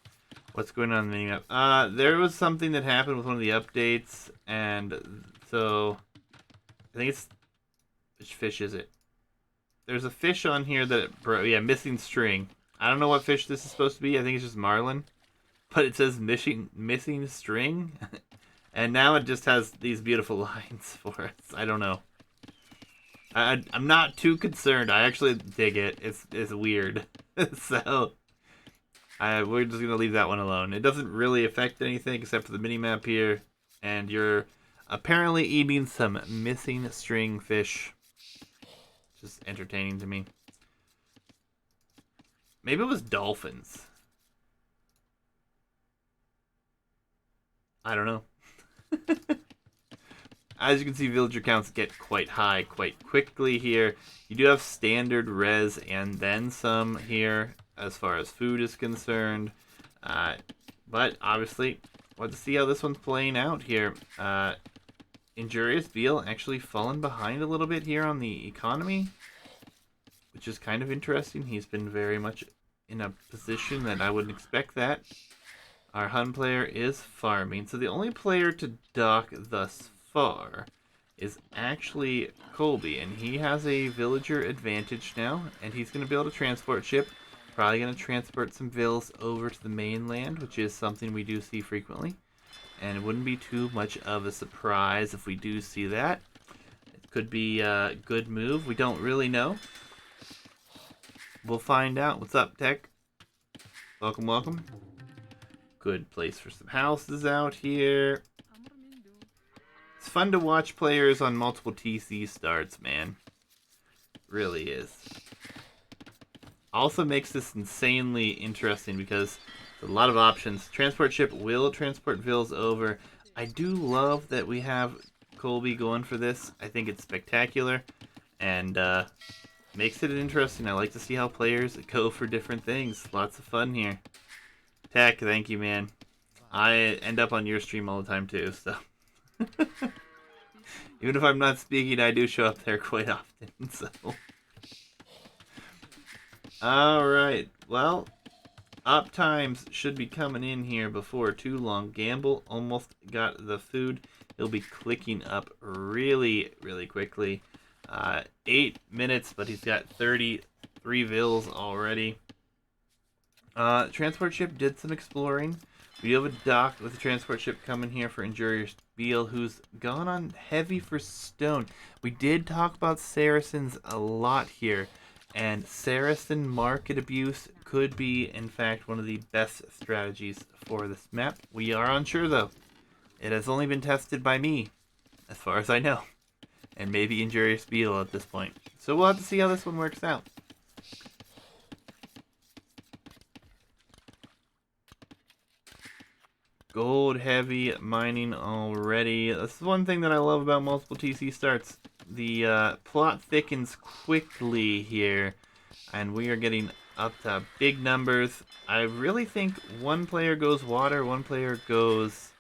Speaker 1: What's going on in the minimap? There was something that happened with one of the updates, and so I think it's... Which fish is it? There's a fish on here that... Yeah, missing string. I don't know what fish this is supposed to be. I think it's just marlin. But it says missing string. And now it just has these beautiful lines for us. I don't know. I'm not too concerned. I actually dig it. It's weird. So we're just going to leave that one alone. It doesn't really affect anything except for the mini-map here. And you're apparently eating some missing string fish. Just entertaining to me. Maybe it was dolphins. I don't know. As you can see, villager counts get quite high quite quickly here. You do have standard res and then some here as far as food is concerned. But obviously, we'll have to see how this one's playing out here. Injurious Beal actually fallen behind a little bit here on the economy, which is kind of interesting. He's been very much in a position that I wouldn't expect that. Our Hun player is farming, so the only player to dock thus far is actually Colby, and he has a villager advantage now, and he's going to be able to transport ship. Probably going to transport some vills over to the mainland, which is something we do see frequently. And it wouldn't be too much of a surprise if we do see that. It could be a good move. We don't really know. We'll find out. What's up, Tech? Welcome, welcome. Good place for some houses out here. It's fun to watch players on multiple TC starts, man. It really is. Also makes this insanely interesting because there's a lot of options. Transport ship will transport vills over. I do love that we have Colby going for this. I think it's spectacular and makes it interesting. I like to see how players go for different things. Lots of fun here. Tech, thank you, man. I end up on your stream all the time too, so even if I'm not speaking, I do show up there quite often. So, all right. Well, up times should be coming in here before too long. Gamble almost got the food. He'll be clicking up really, really quickly. 8 minutes, but he's got 33 vills already. Transport ship did some exploring. We do have a dock with a transport ship coming here for Injurious Beal, who's gone on heavy for stone. We did talk about Saracens a lot here, and Saracen market abuse could be, in fact, one of the best strategies for this map. We are unsure, though. It has only been tested by me, as far as I know, and maybe Injurious Beal at this point. So we'll have to see how this one works out. Gold heavy mining already. This is one thing that I love about multiple TC starts. The plot thickens quickly here, and we are getting up to big numbers. I really think one player goes water, one player goes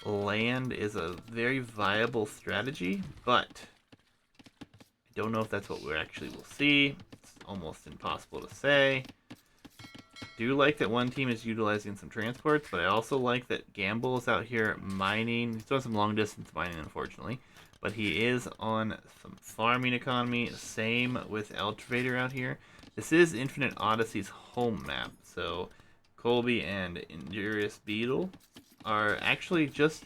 Speaker 1: land is a very viable strategy, but I don't know if that's what we actually will see. It's almost impossible to say. Do like that one team is utilizing some transports, but I also like that Gamble is out here mining. He's doing some long distance mining, unfortunately, but he is on some farming economy. Same with Eltivator out here. This is Infinite Odyssey's home map, so Colby and Injurious Beetle are actually just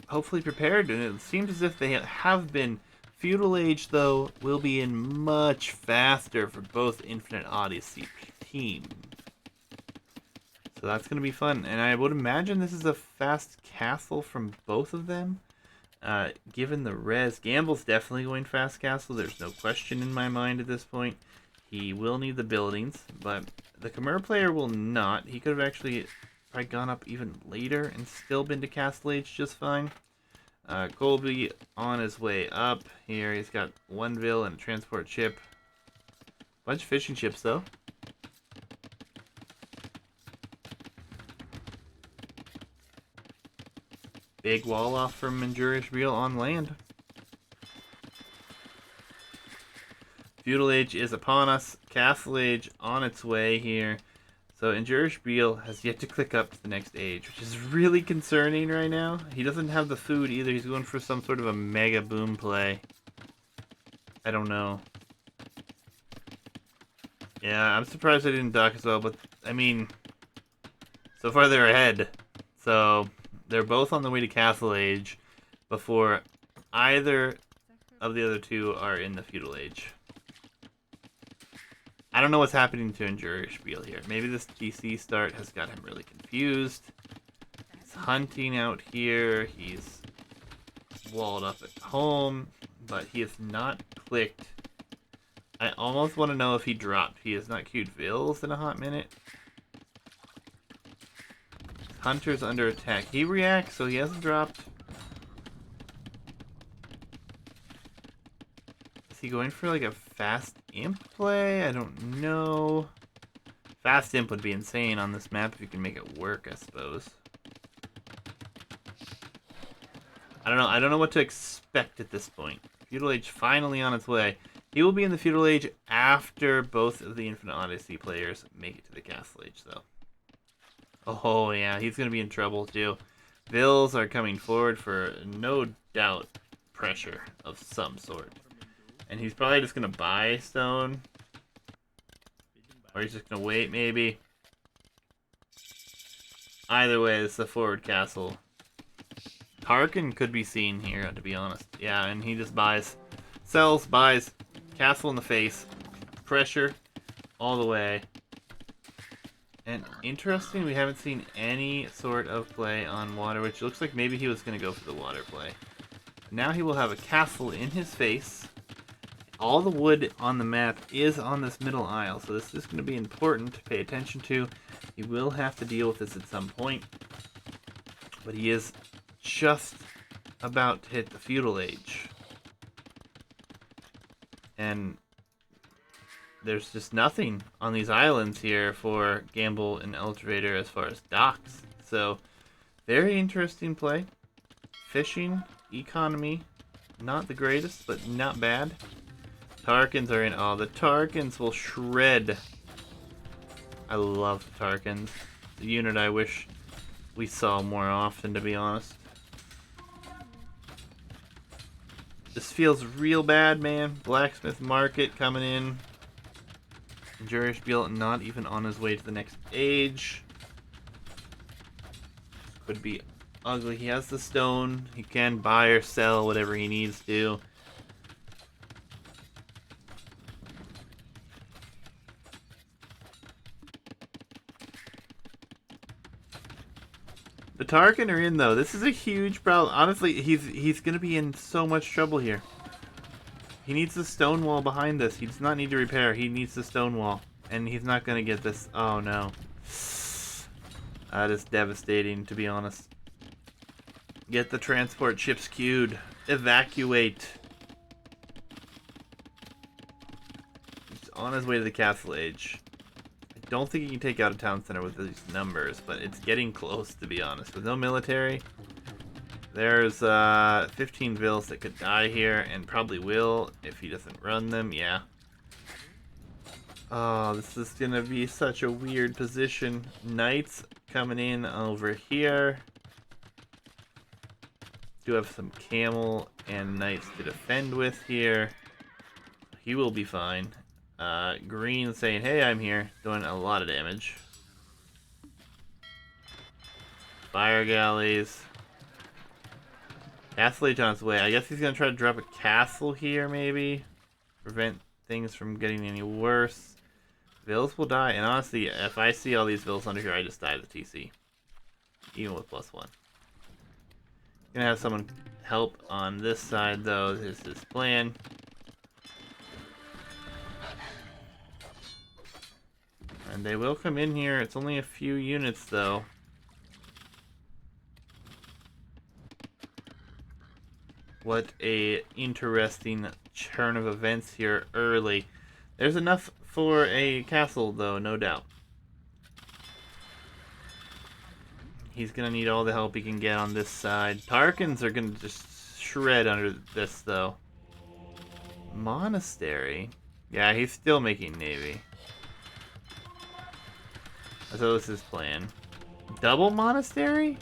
Speaker 1: hopefully prepared, and it seems as if they have been. Feudal Age, though, will be in much faster for both Infinite Odyssey team. So that's going to be fun. And I would imagine this is a fast castle from both of them. Given the res, Gamble's definitely going fast castle. There's no question in my mind at this point. He will need the buildings, but the Khmer player will not. He could have actually probably gone up even later and still been to Castle Age just fine. Colby on his way up here. He's got one vill and a transport ship. Bunch of fishing ships, though. Big wall off from Injurish on land. Feudal Age is upon us. Castle Age on its way here. So Injurish has yet to click up to the next age, which is really concerning right now. He doesn't have the food either. He's going for some sort of a mega boom play. I don't know. Yeah, I'm surprised I didn't dock as well, but I mean, so far they're ahead. So they're both on the way to Castle Age before either of the other two are in the Feudal Age. I don't know what's happening to Injurish here. Maybe this DC start has got him really confused. He's hunting out here. He's walled up at home, but he has not clicked. I almost want to know if he dropped. He has not queued Vills in a hot minute. Hunter's under attack. He reacts, so he hasn't dropped. Is he going for like a fast imp play? I don't know. Fast imp would be insane on this map if you can make it work, I suppose. I don't know. I don't know what to expect at this point. Feudal Age finally on its way. He will be in the Feudal Age after both of the Infinite Odyssey players make it to the Castle Age, though. Oh, yeah, he's going to be in trouble, too. Vills are coming forward for, no doubt, pressure of some sort. And he's probably just going to buy stone. Or he's just going to wait, maybe. Either way, it's the forward castle. Tarkin could be seen here, to be honest. Yeah, and he just buys. Sells, buys. Castle in the face. Pressure all the way. And interesting, we haven't seen any sort of play on water, which looks like maybe he was going to go for the water play. Now he will have a castle in his face. All the wood on the map is on this middle aisle, so this is going to be important to pay attention to. He will have to deal with this at some point. But he is just about to hit the Feudal Age. And there's just nothing on these islands here for Gamble and Eldrator as far as docks. So, very interesting play. Fishing, economy, not the greatest, but not bad. Tarkins are in. Oh, the Tarkins will shred. I love the Tarkins. The unit I wish we saw more often, to be honest. This feels real bad, man. Blacksmith Market coming in. Injurish not even on his way to the next age. Could be ugly. He has the stone. He can buy or sell whatever he needs to. The Tarkin are in, though. This is a huge problem. Honestly, he's going to be in so much trouble here. He needs the stone wall behind this. He does not need to repair. He needs the stone wall. And he's not going to get this. Oh, no. That is devastating, to be honest. Get the transport ships queued. Evacuate. He's on his way to the Castle Age. I don't think he can take out a town center with these numbers, but it's getting close, to be honest. With no military, there's 15 Vills that could die here, and probably will if he doesn't run them. Yeah. Oh, this is going to be such a weird position. Knights coming in over here. Do have some camel and knights to defend with here. He will be fine. Green saying, hey, I'm here. Doing a lot of damage. Fire galleys. Castle Age on its way. I guess he's going to try to drop a castle here, maybe. Prevent things from getting any worse. Vills will die. And honestly, if I see all these Vills under here, I just die to the TC. Even with +1. Gonna have someone help on this side, though. This is his plan. And they will come in here. It's only a few units, though. What a interesting turn of events here early. There's enough for a castle, though, no doubt. He's going to need all the help he can get on this side. Tarkans are going to just shred under this, though. Monastery? Yeah, he's still making navy. So this is his plan. Double monastery?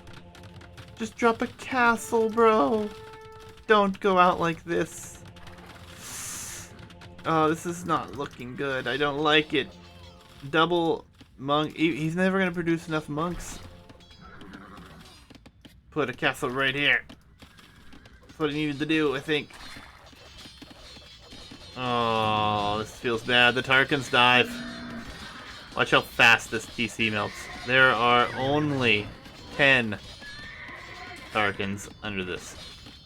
Speaker 1: Just drop a castle, bro. Don't go out like this. Oh, this is not looking good. I don't like it. Double monk. He's never going to produce enough monks. Put a castle right here. That's what he needed to do, I think. Oh, this feels bad. The Tarkans dive. Watch how fast this TC melts. There are only 10 Tarkans under this.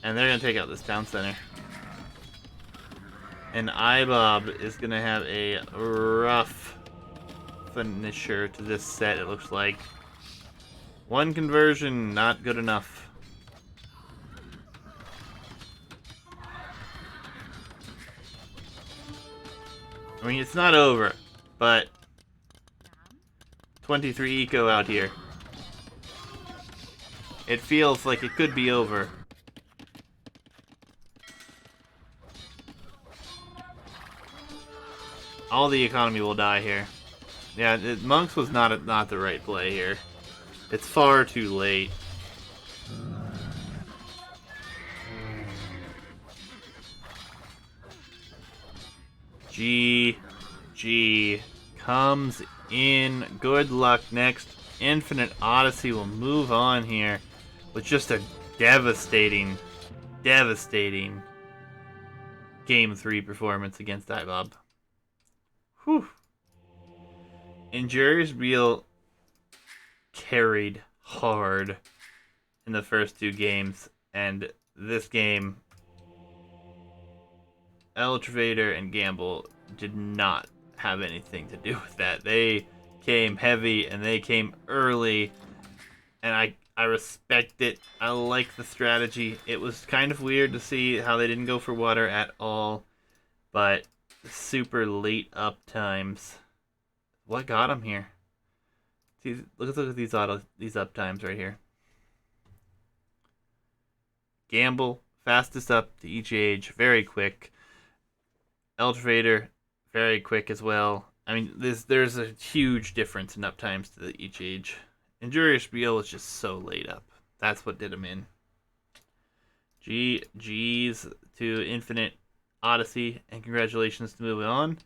Speaker 1: And they're going to take out this town center. And IBOB is going to have a rough finisher to this set, it looks like. One conversion, not good enough. I mean, it's not over, but 23 eco out here. It feels like it could be over. All the economy will die here. Yeah, monks was not the right play here. It's far too late. GG comes in. Good luck next. Infinite Odyssey will move on here with just a devastating Game 3 performance against IBOB. Whew. Injurious Real carried hard in the first two games, and this game, Eltravator and Gamble did not have anything to do with that. They came heavy and they came early, and I respect it. I like the strategy. It was kind of weird to see how they didn't go for water at all, but super late up times. What got him here? See, look at these up times right here. Gamble, fastest up to each age, very quick. Eltravator, very quick as well. I mean, there's a huge difference in up times to each age. Injurious Real is just so late up. That's what did him in. GG's to Infinite Odyssey, and congratulations to moving on.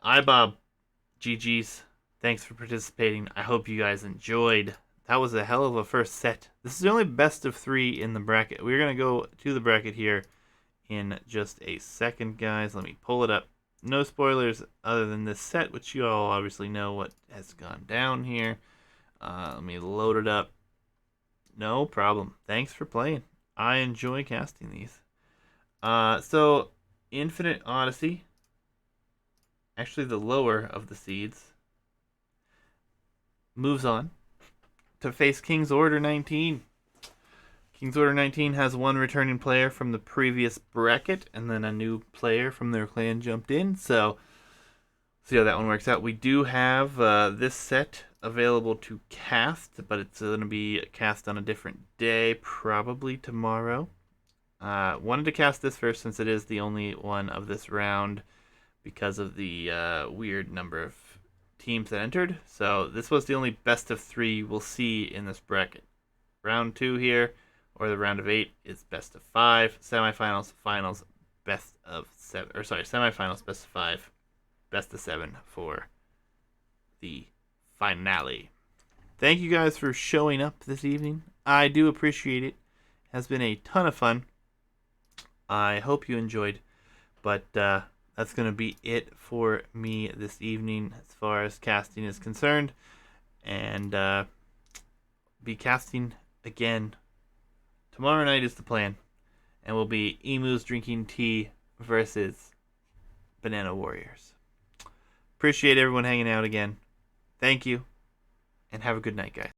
Speaker 1: IBOB, GG's. Thanks for participating. I hope you guys enjoyed. That was a hell of a first set. This is the only best of 3 in the bracket. We're going to go to the bracket here in just a second, guys. Let me pull it up. No spoilers other than this set, which you all obviously know what has gone down here. Let me load it up. No problem. Thanks for playing. I enjoy casting these. So, Infinite Odyssey, actually the lower of the seeds, moves on to face King's Order 19. King's Order 19 has one returning player from the previous bracket, and then a new player from their clan jumped in. So, see how that one works out. We do have this set available to cast, but it's going to be cast on a different day, probably tomorrow. Wanted to cast this first since it is the only one of this round because of the weird number of teams that entered. So this was the only best of 3 we'll see in this bracket. Round 2 here, or the round of 8, is best of 5. Semifinals, finals, best of 7. Or sorry, semifinals, best of 5, best of 7 for the finale. Thank you guys for showing up this evening. I do appreciate it. It has been a ton of fun. I hope you enjoyed. But that's going to be it for me this evening as far as casting is concerned. And be casting again. Tomorrow night is the plan. And we'll be Emus drinking tea versus Banana Warriors. Appreciate everyone hanging out again. Thank you. And have a good night, guys.